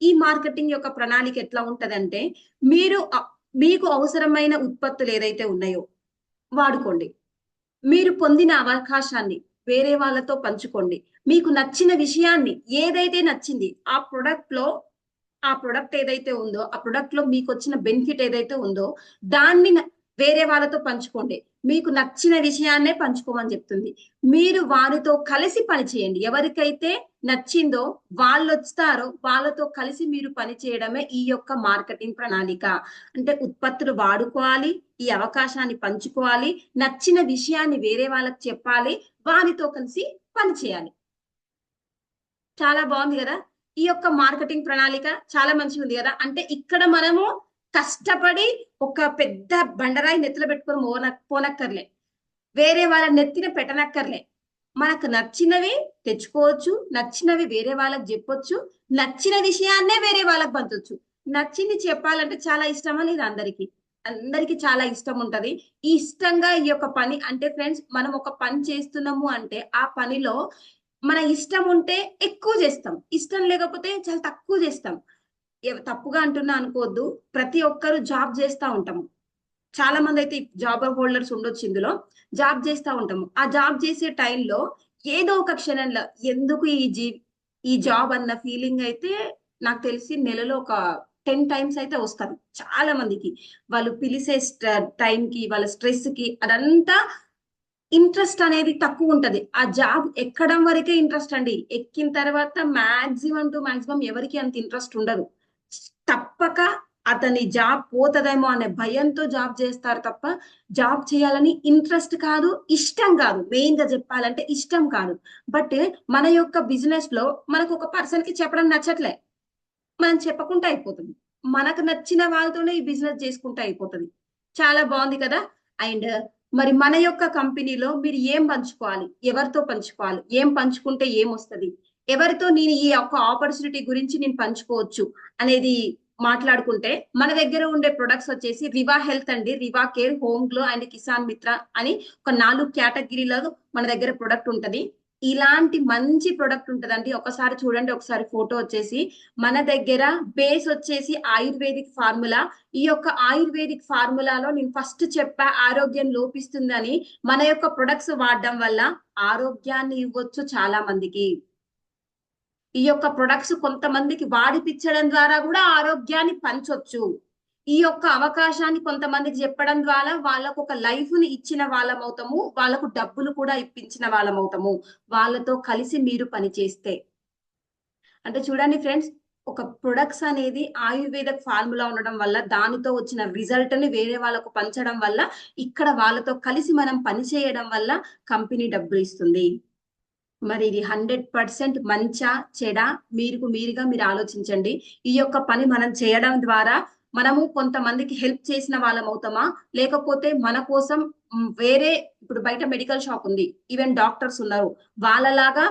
ఈ మార్కెటింగ్ యొక్క ప్రణాళిక ఎట్లా ఉంటదంటే, మీరు మీకు అవసరమైన ఉత్పత్తులు ఏదైతే ఉన్నాయో వాడుకోండి. మీరు పొందిన అవకాశాన్ని వేరే వాళ్ళతో పంచుకోండి. మీకు నచ్చిన విషయాన్ని, ఏదైతే నచ్చింది ఆ ప్రొడక్ట్ ఏదైతే ఉందో, ఆ ప్రొడక్ట్ లో మీకు వచ్చిన బెనిఫిట్ ఏదైతే ఉందో దాన్ని వేరే వాళ్ళతో పంచుకోండి. మీకు నచ్చిన విషయాన్నే పంచుకోమని చెప్తుంది. మీరు వారితో కలిసి పని చేయండి. ఎవరికైతే నచ్చిందో వాళ్ళు వస్తారో వాళ్ళతో కలిసి మీరు పని చేయడమే ఈ యొక్క మార్కెటింగ్ ప్రణాళిక. అంటే ఉత్పత్తులు వాడుకోవాలి, ఈ అవకాశాన్ని పంచుకోవాలి, నచ్చిన విషయాన్ని వేరే వాళ్ళకి చెప్పాలి, వారితో కలిసి పని చేయాలి. చాలా బాగుంది కదా. ఈ యొక్క మార్కెటింగ్ ప్రణాళిక చాలా మంచిగా ఉంది కదా. అంటే ఇక్కడ మనము కష్టపడి ఒక పెద్ద బండరాయి నెత్తిలో పెట్టుకొని పోనక్కర్లే, వేరే వాళ్ళ నెత్తిన పెట్టనక్కర్లే. మనకు నచ్చినవి తెచ్చుకోవచ్చు, నచ్చినవి వేరే వాళ్ళకి చెప్పొచ్చు, నచ్చిన విషయాన్నే వేరే వాళ్ళకి పంచొచ్చు. నచ్చింది చెప్పాలంటే చాలా ఇష్టమా లేదా? అందరికి చాలా ఇష్టం ఉంటది. ఈ ఇష్టంగా ఈ యొక్క పని అంటే ఫ్రెండ్స్, మనం ఒక పని చేస్తున్నాము అంటే ఆ పనిలో మన ఇష్టం ఉంటే ఎక్కువ చేస్తాం, ఇష్టం లేకపోతే చాలా తక్కువ చేస్తాం. తప్పుగా అంటున్నా అనుకోవద్దు. ప్రతి ఒక్కరు జాబ్ చేస్తా ఉంటాము. చాలా మంది అయితే జాబ్ హోల్డర్స్ ఉండొచ్చు, ఇందులో జాబ్ చేస్తా ఉంటాము. ఆ జాబ్ చేసే టైంలో ఏదో ఒక క్షణంలో ఎందుకు ఈ జాబ్ అన్న ఫీలింగ్ అయితే నాకు తెలిసి నెలలో ఒక 10 టైమ్స్ అయితే వస్తారు చాలా మందికి. వాళ్ళు పిలిచే టైంకి, వాళ్ళ స్ట్రెస్ కి అదంతా ఇంట్రెస్ట్ అనేది తక్కువ ఉంటది. ఆ జాబ్ ఎక్కడం వరకే ఇంట్రెస్ట్ అండి. ఎక్కిన తర్వాత మాక్సిమం ఎవరికి అంత ఇంట్రెస్ట్ ఉండదు. తప్పక అతని జాబ్ పోతదేమో అనే భయంతో జాబ్ చేస్తారు తప్ప, జాబ్ చేయాలని ఇంట్రెస్ట్ కాదు, ఇష్టం కాదు. మెయిన్ గా చెప్పాలంటే ఇష్టం కాదు. బట్ మన యొక్క బిజినెస్ లో మనకు ఒక పర్సన్ కి చెప్పడం నచ్చట్లే, మనం చెప్పకుండా అయిపోతుంది. మనకు నచ్చిన వాళ్ళతోనే ఈ బిజినెస్ చేసుకుంటూ అయిపోతుంది. చాలా బాగుంది కదా. అండ్ మరి మన యొక్క కంపెనీలో మీరు ఏం పంచుకోవాలి, ఎవరితో పంచుకోవాలి, ఏం పంచుకుంటే ఏమొస్తుంది, ఎవరితో నేను ఈ యొక్క ఆపర్చునిటీ గురించి నేను పంచుకోవచ్చు అనేది మాట్లాడుకుంటే, మన దగ్గర ఉండే ప్రొడక్ట్స్ వచ్చేసి రివా హెల్త్ అండి, Riva care, home glow and Kisan Mitra అని ఒక 4 కేటగిరీలో మన దగ్గర ప్రొడక్ట్ ఉంటది. ఇలాంటి మంచి ప్రొడక్ట్ ఉంటదండి. ఒకసారి చూడండి, ఒకసారి ఫోటో వచ్చేసి మన దగ్గర బేస్ వచ్చేసి ఆయుర్వేదిక్ ఫార్ములా. ఈ యొక్క ఆయుర్వేదిక్ ఫార్ములాలో నేను ఫస్ట్ చెప్పా ఆరోగ్యం లోపిస్తుందని. మన యొక్క ప్రొడక్ట్స్ వాడడం వల్ల ఆరోగ్యాన్ని ఇవ్వచ్చు చాలా మందికి. ఈ యొక్క ప్రొడక్ట్స్ కొంతమందికి వాడిపించడం ద్వారా కూడా ఆరోగ్యాన్ని పంచొచ్చు. ఈ యొక్క అవకాశాన్ని కొంతమందికి చెప్పడం ద్వారా వాళ్ళకు ఒక లైఫ్ ని ఇచ్చిన వాళ్ళం అవుతాము, వాళ్ళకు డబ్బులు కూడా ఇప్పించిన వాళ్ళం అవుతాము, వాళ్ళతో కలిసి మీరు పని చేస్తే. అంటే చూడండి ఫ్రెండ్స్, ఒక ప్రొడక్ట్స్ అనేది ఆయుర్వేదిక్ ఫార్ములా ఉండడం వల్ల దానితో వచ్చిన రిజల్ట్ ని వేరే వాళ్ళకు పంచడం వల్ల ఇక్కడ వాళ్ళతో కలిసి మనం పని చేయడం వల్ల కంపెనీ డబ్బులు ఇస్తుంది. మరి ఇది 100% మంచా చెడా మీరుగా మీరు ఆలోచించండి. ఈ యొక్క పని మనం చేయడం ద్వారా మనము కొంతమందికి హెల్ప్ చేసిన వాళ్ళం అవుతామా, లేకపోతే మన కోసం వేరే ఇప్పుడు బయట మెడికల్ షాప్ ఉంది, ఈవెన్ డాక్టర్స్ ఉన్నారు, వాళ్ళలాగా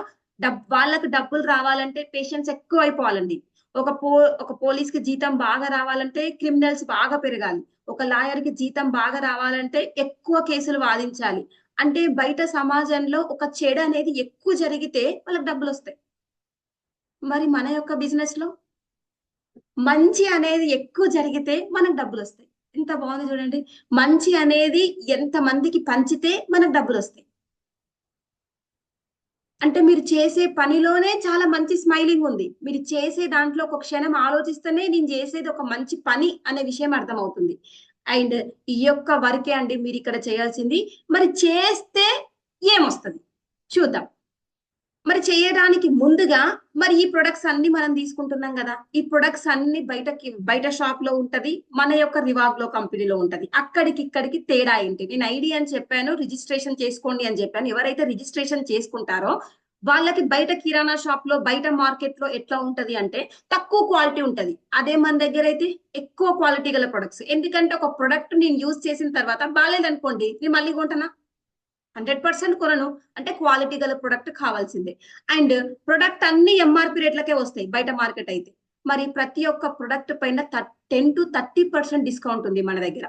వాళ్ళకి డబ్బులు రావాలంటే పేషెంట్స్ ఎక్కువ అయిపోవాలండి. ఒక పోలీస్ కి జీతం బాగా రావాలంటే క్రిమినల్స్ బాగా పెరగాలి. ఒక లాయర్ కి జీతం బాగా రావాలంటే ఎక్కువ కేసులు వాదించాలి. అంటే బయట సమాజంలో ఒక చెడు అనేది ఎక్కువ జరిగితే వాళ్ళకి డబ్బులు వస్తాయి. మరి మన యొక్క బిజినెస్ లో మంచి అనేది ఎక్కువ జరిగితే మనకు డబ్బులు వస్తాయి. ఎంత బాగుంది చూడండి. మంచి అనేది ఎంత మందికి పంచితే మనకు డబ్బులు వస్తాయి. అంటే మీరు చేసే పనిలోనే చాలా మంచి స్మైలింగ్ ఉంది. మీరు చేసే దాంట్లో ఒక క్షణం ఆలోచిస్తేనే నేను చేసేది ఒక మంచి పని అనే విషయం అర్థమవుతుంది. అండ్ ఈ యొక్క వర్కే అండి మీరు ఇక్కడ చేయాల్సింది. మరి చేస్తే ఏమొస్తుంది చూద్దాం. మరి చేయడానికి ముందుగా మరి ఈ ప్రొడక్ట్స్ అన్ని మనం తీసుకుంటున్నాం కదా, ఈ ప్రొడక్ట్స్ అన్ని బయట షాప్ లో ఉంటది, మన యొక్క రివాగ్ లో కంపెనీలో ఉంటది. అక్కడికి ఇక్కడికి తేడా ఏంటి? నేను ఐడి అని చెప్పాను, రిజిస్ట్రేషన్ చేసుకోండి అని చెప్పాను. ఎవరైతే రిజిస్ట్రేషన్ చేసుకుంటారో వాళ్ళకి బయట కిరాణా షాప్ లో బయట మార్కెట్ లో ఎట్లా ఉంటది అంటే తక్కువ క్వాలిటీ ఉంటది. అదే మన దగ్గర అయితే ఎక్కువ క్వాలిటీ గల ప్రొడక్ట్స్. ఎందుకంటే ఒక ప్రొడక్ట్ నేను యూజ్ చేసిన తర్వాత బాగాలేదనుకోండి, నేను మళ్ళీ కొంటనా? 100% కొనను. అంటే క్వాలిటీ గల ప్రొడక్ట్ కావాల్సిందే. అండ్ ప్రొడక్ట్ అన్ని ఎంఆర్పి రేట్లకే వస్తాయి బయట మార్కెట్ అయితే. మరి ప్రతి ఒక్క ప్రొడక్ట్ పైన 10 to 30% డిస్కౌంట్ ఉంది మన దగ్గర.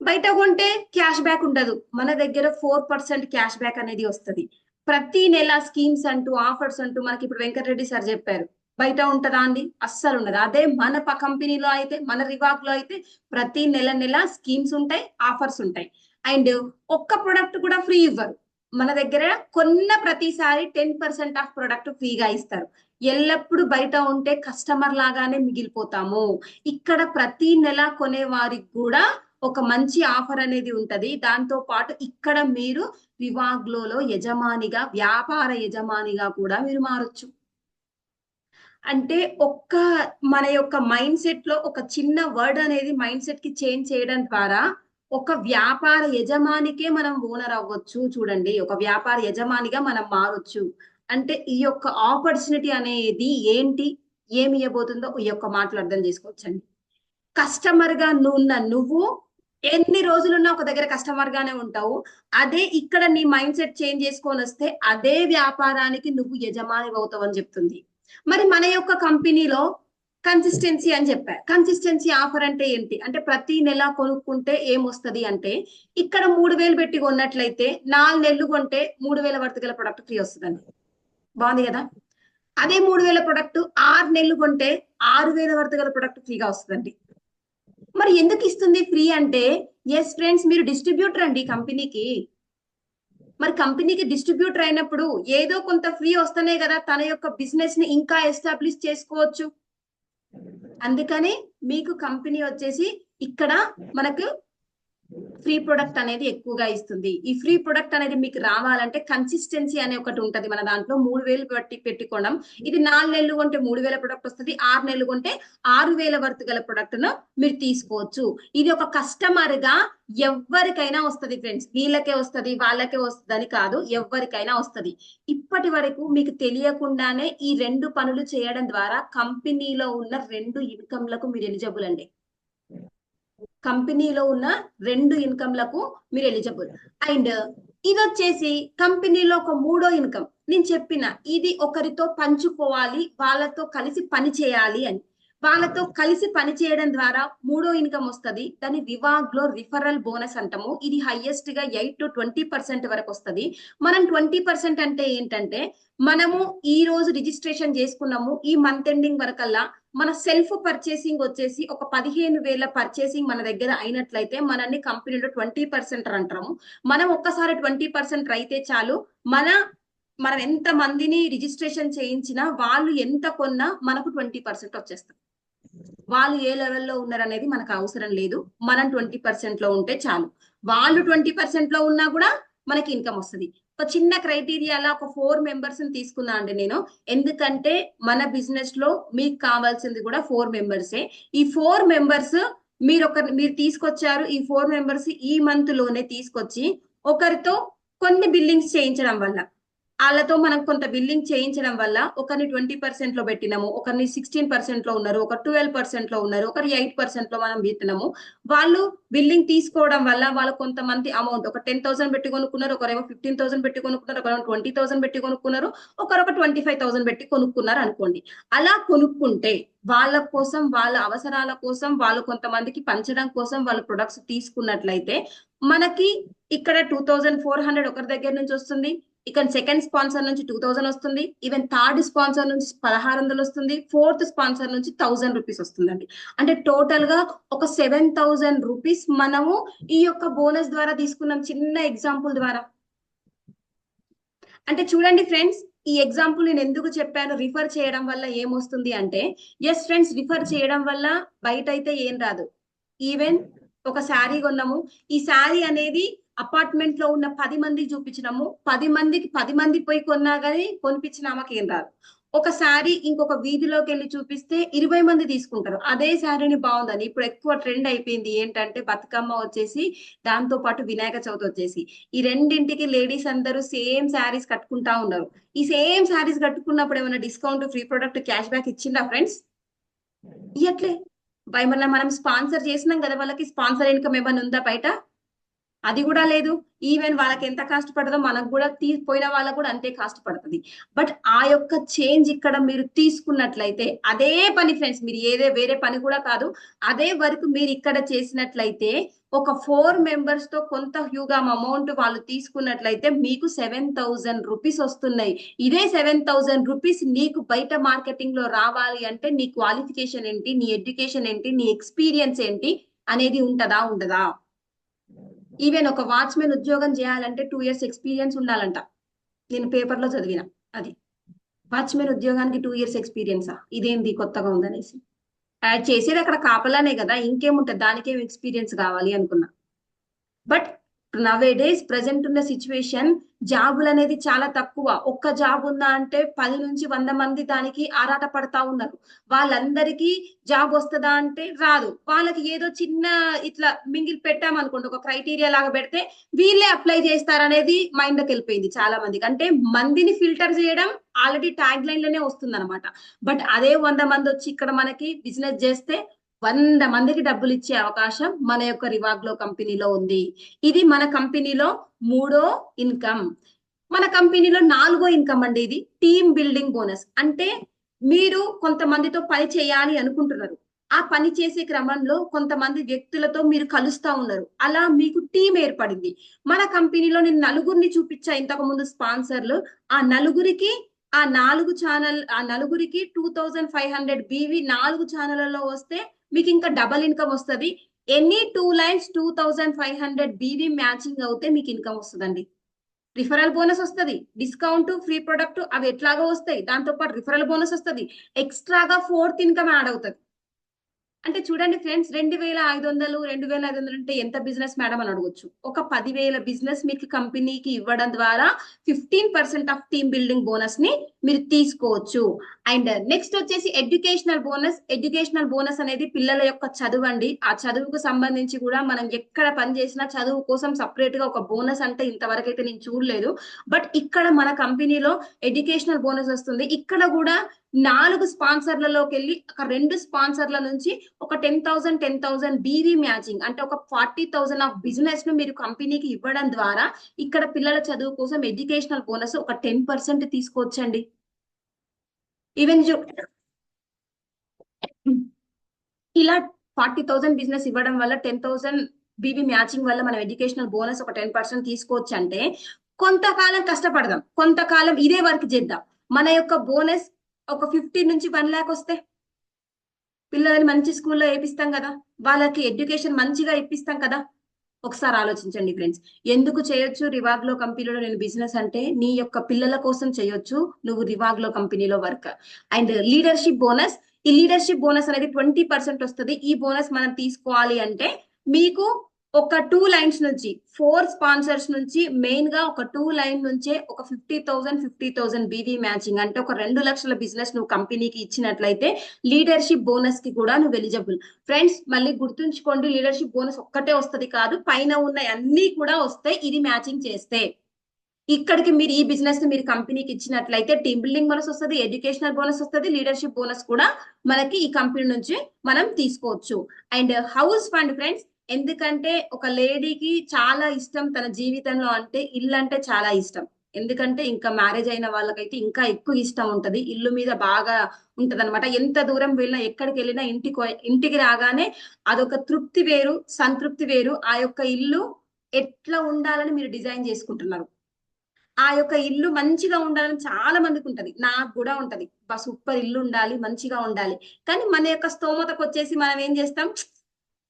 బయట కొంటే క్యాష్ బ్యాక్ ఉండదు, మన దగ్గర 4% క్యాష్ బ్యాక్ అనేది వస్తుంది. ప్రతి నెల స్కీమ్స్ అంటూ ఆఫర్స్ అంటూ మనకి ఇప్పుడు వెంకటరెడ్డి సార్ చెప్పారు. బయట ఉంటదా అండి? అస్సలు ఉండదు. అదే మన కంపెనీలో అయితే, మన రివాక్ లో అయితే ప్రతి నెల స్కీమ్స్ ఉంటాయి, ఆఫర్స్ ఉంటాయి. అండ్ ఒక్క ప్రొడక్ట్ కూడా ఫ్రీ ఇవ్వరు. మన దగ్గర కొన్న ప్రతిసారి 10% ఆఫ్ ప్రొడక్ట్ ఫ్రీగా ఇస్తారు. ఎల్లప్పుడు బయట ఉంటే కస్టమర్ లాగానే మిగిలిపోతాము. ఇక్కడ ప్రతి నెల కొనే వారికి కూడా ఒక మంచి ఆఫర్ అనేది ఉంటది. దాంతో పాటు ఇక్కడ మీరు వివాగ్లో యజమానిగా, వ్యాపార యజమానిగా కూడా మీరు మారొచ్చు. అంటే మన యొక్క మైండ్ సెట్ లో ఒక చిన్న వర్డ్ అనేది మైండ్ సెట్ కి చేంజ్ చేయడం ద్వారా ఒక వ్యాపార యజమానికే మనం ఓనర్ అవ్వచ్చు. చూడండి, ఒక వ్యాపార యజమానిగా మనం మారొచ్చు. అంటే ఈ యొక్క ఆపర్చునిటీ అనేది ఏంటి, ఏమి ఇవ్వబోతుందో ఈ యొక్క మాటలు అర్థం చేసుకోవచ్చండి. కస్టమర్ గా నువ్వు ఎన్ని రోజులున్నా ఒక దగ్గర కస్టమర్ గానే ఉంటావు. అదే ఇక్కడ నీ మైండ్ సెట్ చేంజ్ చేసుకొని వస్తే అదే వ్యాపారానికి నువ్వు యజమాని అవుతావు అని చెప్తుంది. మరి మన యొక్క కంపెనీలో కన్సిస్టెన్సీ అని చెప్పారు. కన్సిస్టెన్సీ ఆఫర్ అంటే ఏంటి అంటే ప్రతి నెల కొనుక్కుంటే ఏమొస్తుంది అంటే ఇక్కడ 3,000 పెట్టి కొన్నట్లయితే 4 నెలలు కొంటే 3,000 వర్త్ గల ప్రొడక్ట్ ఫ్రీ వస్తుందండి. బాగుంది కదా? అదే 3,000 ప్రొడక్ట్ 6 నెలలు కొంటే 6,000 వర్త్ గల ప్రొడక్ట్ ఫ్రీగా వస్తుందండి. మరి ఎందుకు ఇస్తుంది ఫ్రీ అంటే, ఎస్ ఫ్రెండ్స్, మీరు డిస్ట్రిబ్యూటర్ అండి కంపెనీకి. మరి కంపెనీకి డిస్ట్రిబ్యూటర్ అయినప్పుడు ఏదో కొంత ఫ్రీ వస్తేనే కదా తన యొక్క బిజినెస్ ని ఇంకా ఎస్టాబ్లిష్ చేసుకోవచ్చు. అందుకని మీకు కంపెనీ వచ్చేసి ఇక్కడ మనకు ఫ్రీ ప్రొడక్ట్ అనేది ఎక్కువగా ఇస్తుంది. ఈ ఫ్రీ ప్రొడక్ట్ అనేది మీకు రావాలంటే కన్సిస్టెన్సీ అనే ఒకటి ఉంటది మన దాంట్లో. 3,000 పెట్టుకోవడం, ఇది 4 నెలలు కొంటే 3,000 ప్రొడక్ట్ వస్తుంది, 6 నెలలు కొంటే 6,000 వర్త్ గల ప్రొడక్ట్ ను మీరు తీసుకోవచ్చు. ఇది ఒక కస్టమర్ గా ఎవరికైనా వస్తుంది ఫ్రెండ్స్. వీళ్ళకే వస్తుంది వాళ్ళకే వస్తుంది అని కాదు, ఎవరికైనా వస్తుంది. ఇప్పటి వరకు మీకు తెలియకుండానే ఈ 2 పనులు చేయడం ద్వారా కంపెనీలో ఉన్న 2 ఇన్కమ్లకు మీరు ఎలిజిబుల్ అండి. కంపెనీలో ఉన్న 2 ఇన్కమ్లకు మీరు ఎలిజిబుల్. అండ్ ఇది వచ్చేసి కంపెనీలో ఒక 3వ ఇన్కమ్. నేను చెప్పిన ఇది ఒకరితో పంచుకోవాలి, వాళ్ళతో కలిసి పని చేయాలి అని. వాళ్ళతో కలిసి పని చేయడం ద్వారా 3వ ఇన్కమ్ వస్తుంది. దాన్ని వివాగ్ లో రిఫరల్ బోనస్ అంటాము. ఇది హైయెస్ట్ గా 8 to 20% వరకు వస్తుంది. మనం 20% అంటే ఏంటంటే, మనము ఈ రోజు రిజిస్ట్రేషన్ చేసుకున్నాము, ఈ మంత్ ఎండింగ్ వరకల్లా మన సెల్ఫ్ పర్చేసింగ్ వచ్చేసి ఒక 15,000 పర్చేసింగ్ మన దగ్గర అయినట్లయితే మనల్ని కంపెనీలో 20% అంటాము. మనం ఒక్కసారి 20% అయితే చాలు, మనం ఎంత మందిని రిజిస్ట్రేషన్ చేయించినా వాళ్ళు ఎంత కొన్నా మనకు 20% వచ్చేస్తుంది. వాళ్ళు ఏ లెవెల్లో ఉన్నారనేది మనకు అవసరం లేదు, మనం 20% లో ఉంటే చాలు. వాళ్ళు 20% లో ఉన్నా కూడా మనకి ఇన్కమ్ వస్తుంది. ఒక చిన్న క్రైటీరియాలో ఒక 4 మెంబర్స్ తీసుకున్నా అండి నేను. ఎందుకంటే మన బిజినెస్ లో మీకు కావాల్సింది కూడా 4 మెంబర్సే. ఈ 4 మెంబర్స్ మీరు తీసుకొచ్చారు. ఈ 4 మెంబర్స్ ఈ మంత్ లోనే తీసుకొచ్చి ఒకరితో కొన్ని బిల్లింగ్స్ చేయించడం వల్ల, వాళ్ళతో మనం కొంత బిల్లింగ్ చేయించడం వల్ల ఒకరిని 20% లో పెట్టినాము, ఒకరిని 16% లో ఉన్నారు, ఒక 12% లో ఉన్నారు, ఒకరు 8% లో మనం పెట్టినాము. వాళ్ళు బిల్లింగ్ తీసుకోవడం వల్ల వాళ్ళు కొంతమంది అమౌంట్ ఒక 10,000 పెట్టి కొనుక్కున్నారు, ఒకరేమో 15,000 పెట్టి కొనుక్కున్నారు, ఒకరేమో 20,000 పెట్టి కొనుక్కున్నారు, ఒకరు ఒక 25,000 పెట్టి కొనుక్కున్నారు అనుకోండి. అలా కొనుక్కుంటే వాళ్ళ కోసం, వాళ్ళ అవసరాల కోసం, వాళ్ళు కొంతమందికి పంచడం కోసం వాళ్ళు ప్రొడక్ట్స్ తీసుకున్నట్లయితే మనకి ఇక్కడ 2,400 ఒకరి దగ్గర నుంచి వస్తుంది. ఇక్కడ సెకండ్ స్పాన్సర్ నుంచి 2,000 వస్తుంది. ఈవెన్ థర్డ్ స్పాన్సర్ నుంచి 1,600 వస్తుంది. ఫోర్త్ స్పాన్సర్ నుంచి 1,000 రూపీస్ వస్తుందండి. అంటే టోటల్ గా ఒక 7,000 రూపీస్ మనము ఈ యొక్క బోనస్ ద్వారా తీసుకున్నాం, చిన్న ఎగ్జాంపుల్ ద్వారా. అంటే చూడండి ఫ్రెండ్స్, ఈ ఎగ్జాంపుల్ నేను ఎందుకు చెప్పాను, రిఫర్ చేయడం వల్ల ఏమొస్తుంది అంటే, ఎస్ ఫ్రెండ్స్, రిఫర్ చేయడం వల్ల బయట అయితే ఏం రాదు. ఈవెన్ ఒక శారీ కొన్నాము, ఈ శారీ అనేది అపార్ట్మెంట్ లో ఉన్న 10 మందికి చూపించినాము, 10 మంది పోయి కొన్నా కానీ కొనిపించిన ఆమెకి ఏం రాదు. ఒక శారీ ఇంకొక వీధిలోకి వెళ్ళి చూపిస్తే 20 మంది తీసుకుంటారు అదే శారీని బాగుందని. ఇప్పుడు ఎక్కువ ట్రెండ్ అయిపోయింది ఏంటంటే బతుకమ్మ వచ్చేసి, దాంతో పాటు వినాయక చవితి వచ్చేసి, ఈ రెండింటికి లేడీస్ అందరూ సేమ్ శారీస్ కట్టుకుంటా ఉన్నారు. ఈ సేమ్ శారీస్ కట్టుకున్నప్పుడు ఏమైనా discount, free product, cash back ఇచ్చిందా ఫ్రెండ్స్? ఇయట్లే. మనం స్పాన్సర్ చేసినాం కదా, వాళ్ళకి స్పాన్సర్ ఇన్కమ్ ఏమైనా ఉందా బయట? అది కూడా లేదు. ఈవెన్ వాళ్ళకి ఎంత కాస్ట్ పడుతుందో మనకు కూడా పోయిన వాళ్ళకు కూడా అంతే కాస్ట్ పడుతుంది. బట్ ఆ యొక్క చేంజ్ ఇక్కడ మీరు తీసుకున్నట్లయితే, అదే పని ఫ్రెండ్స్, మీరు వేరే పని కూడా కాదు, అదే వర్క్ మీరు ఇక్కడ చేసినట్లయితే ఒక 4 మెంబర్స్ తో కొంత హ్యూగా అమౌంట్ వాళ్ళు తీసుకున్నట్లయితే మీకు 7,000 రూపీస్ వస్తున్నాయి. ఇదే 7,000 రూపీస్ నీకు బయట మార్కెటింగ్ లో రావాలి అంటే నీ క్వాలిఫికేషన్ ఏంటి, నీ ఎడ్యుకేషన్ ఏంటి, నీ ఎక్స్పీరియన్స్ ఏంటి అనేది ఉండదా? ఈవెన్ ఒక వాచ్మెన్ ఉద్యోగం చేయాలంటే 2 ఇయర్స్ ఎక్స్పీరియన్స్ ఉండాలంట. నేను పేపర్ లో చదివిన. అది వాచ్మెన్ ఉద్యోగానికి 2 ఇయర్స్ ఎక్స్పీరియన్సా, ఇదేంది కొత్తగా ఉందనేసి. చేసేది అక్కడ కాపలానే కదా, ఇంకేముంటది, దానికేం ఎక్స్పీరియన్స్ కావాలి అనుకున్నా. But now A days present ఉన్న సిచ్యువేషన్, జాబులు అనేది చాలా తక్కువ. ఒక్క జాబ్ ఉందా అంటే 10 నుంచి 100 మంది దానికి ఆరాట పడతా ఉన్నారు. వాళ్ళందరికీ జాబ్ వస్తుందా అంటే రాదు. వాళ్ళకి ఏదో చిన్న ఇట్లా మింగిల్ పెట్టామనుకోండి, ఒక క్రైటీరియా లాగా పెడితే వీళ్ళే అప్లై చేస్తారనేది మైండ్ లోకి వెళ్ళిపోయింది చాలా మందికి. అంటే మందిని ఫిల్టర్ చేయడం ఆల్రెడీ ట్యాగ్ లైన్ లోనే వస్తుంది అనమాట. బట్ అదే 100 మంది వచ్చి ఇక్కడ మనకి బిజినెస్ చేస్తే 100 మందికి డబ్బులు ఇచ్చే అవకాశం మన యొక్క రివాగ్లో కంపెనీలో ఉంది. ఇది మన కంపెనీలో 3వ ఇన్కమ్. మన కంపెనీలో 4వ ఇన్కమ్ అండి. ఇది టీమ్ బిల్డింగ్ బోనస్. అంటే మీరు కొంతమందితో పని చేయాలి అనుకుంటున్నారు, ఆ పని చేసే క్రమంలో కొంతమంది వ్యక్తులతో మీరు కలుస్తా ఉన్నారు, అలా మీకు టీం ఏర్పడింది. మన కంపెనీలో నేను నలుగురిని చూపించా ఇంతకు ముందు స్పాన్సర్లు. ఆ నలుగురికి ఆ 2,500 బీవీ 4 ఛానళ్లలో వస్తే మీకు ఇంకా డబల్ ఇన్కమ్ వస్తుంది. ఎనీ 2 లైన్స్ 2,500 బీవీ మ్యాచింగ్ అవుతే మీకు ఇన్కమ్ వస్తుందండి. రిఫరల్ బోనస్ వస్తుంది, డిస్కౌంట్, ఫ్రీ ప్రొడక్ట్ అవి ఎట్లాగో వస్తాయి, దాంతో పాటు రిఫరల్ బోనస్ వస్తుంది, ఎక్స్ట్రాగా 4th ఇన్కమ్ యాడ్ అవుతుంది. అంటే చూడండి ఫ్రెండ్స్, 2,500 అంటే ఎంత బిజినెస్ మేడం అని అడగొచ్చు. ఒక 10,000 బిజినెస్ మీకు కంపెనీకి ఇవ్వడం ద్వారా 15% ఆఫ్ టీమ్ బిల్డింగ్ బోనస్ ని మీరు తీసుకోవచ్చు. అండ్ నెక్స్ట్ వచ్చేసి ఎడ్యుకేషనల్ బోనస్. ఎడ్యుకేషనల్ బోనస్ అనేది పిల్లల యొక్క చదువు అండి. ఆ చదువుకు సంబంధించి కూడా మనం ఎక్కడ పని చేసినా చదువు కోసం సపరేట్ గా ఒక బోనస్ అంటే ఇంతవరకు అయితే నేను చూడలేదు. బట్ ఇక్కడ మన కంపెనీలో ఎడ్యుకేషనల్ బోనస్ వస్తుంది. ఇక్కడ కూడా 4 స్పాన్సర్లలోకి వెళ్ళి ఒక 2 స్పాన్సర్ల నుంచి ఒక 10,000 బీవీ మ్యాచింగ్ అంటే ఒక 40,000 ఆఫ్ బిజినెస్ ను మీరు కంపెనీకి ఇవ్వడం ద్వారా ఇక్కడ పిల్లల చదువు కోసం ఎడ్యుకేషనల్ బోనస్ ఒక 10% తీసుకోవచ్చండి. ఈవెన్ ఇలా 40,000 బిజినెస్ ఇవ్వడం వల్ల 10,000 బీబీ మ్యాచింగ్ వల్ల మనం ఎడ్యుకేషనల్ బోనస్ ఒక 10% తీసుకోవచ్చు. అంటే కొంతకాలం కష్టపడదాం, కొంతకాలం ఇదే వర్క్ చేద్దాం. మన యొక్క బోనస్ ఒక 15 నుంచి 1 lakh వస్తే పిల్లలని మంచి స్కూల్లో వేపిస్తాం కదా, వాళ్ళకి ఎడ్యుకేషన్ మంచిగా ఇప్పిస్తాం కదా. ఒకసారి ఆలోచించండి ఫ్రెండ్స్, ఎందుకు చేయొచ్చు రివాగ్లో కంపెనీలో నేను బిజినెస్ అంటే నీ యొక్క పిల్లల కోసం చేయొచ్చు నువ్వు రివాగ్లో కంపెనీలో వర్క్. And leadership bonus. ఈ లీడర్షిప్ బోనస్ అనేది 20% వస్తుంది. ఈ బోనస్ మనం తీసుకోవాలి అంటే మీకు ఒక 2 లైన్స్ నుంచి 4 స్పాన్సర్స్ నుంచి మెయిన్ గా ఒక 2 లైన్ నుంచే ఒక 50,000 బీవీ మ్యాచింగ్ అంటే ఒక 2 లక్షల బిజినెస్ నువ్వు కంపెనీకి ఇచ్చినట్లయితే లీడర్షిప్ బోనస్ కి కూడా నువ్వు ఎలిజిబుల్. ఫ్రెండ్స్ మళ్ళీ గుర్తుంచుకోండి, లీడర్షిప్ బోనస్ ఒక్కటే వస్తది కాదు, పైన ఉన్న అన్ని కూడా వస్తాయి ఇది మ్యాచింగ్ చేస్తే. ఇక్కడికి మీరు ఈ బిజినెస్ ని మీరు కంపెనీకి ఇచ్చినట్లయితే టీమ్ బిల్డింగ్ బోనస్ వస్తుంది, ఎడ్యుకేషనల్ బోనస్ వస్తుంది, లీడర్షిప్ బోనస్ కూడా మనకి ఈ కంపెనీ నుంచి మనం తీసుకోవచ్చు. అండ్ హౌస్ ఫండ్ ఫ్రెండ్స్, ఎందుకంటే ఒక లేడీకి చాలా ఇష్టం తన జీవితంలో అంటే ఇల్లు అంటే చాలా ఇష్టం. ఎందుకంటే ఇంకా మ్యారేజ్ అయిన వాళ్ళకైతే ఇంకా ఎక్కువ ఇష్టం ఉంటది, ఇల్లు మీద బాగా ఉంటది అనమాట. ఎంత దూరం వెళ్ళినా ఎక్కడికి వెళ్ళినా ఇంటికి రాగానే అదొక తృప్తి వేరు, సంతృప్తి వేరు. ఆ యొక్క ఇల్లు ఎట్లా ఉండాలని మీరు డిజైన్ చేసుకుంటున్నారు, ఆ యొక్క ఇల్లు మంచిగా ఉండాలని చాలా మందికి ఉంటది, నాకు కూడా ఉంటది, సూపర్ ఇల్లు ఉండాలి, మంచిగా ఉండాలి. కానీ మన యొక్క స్తోమతకు వచ్చేసి మనం ఏం చేస్తాం,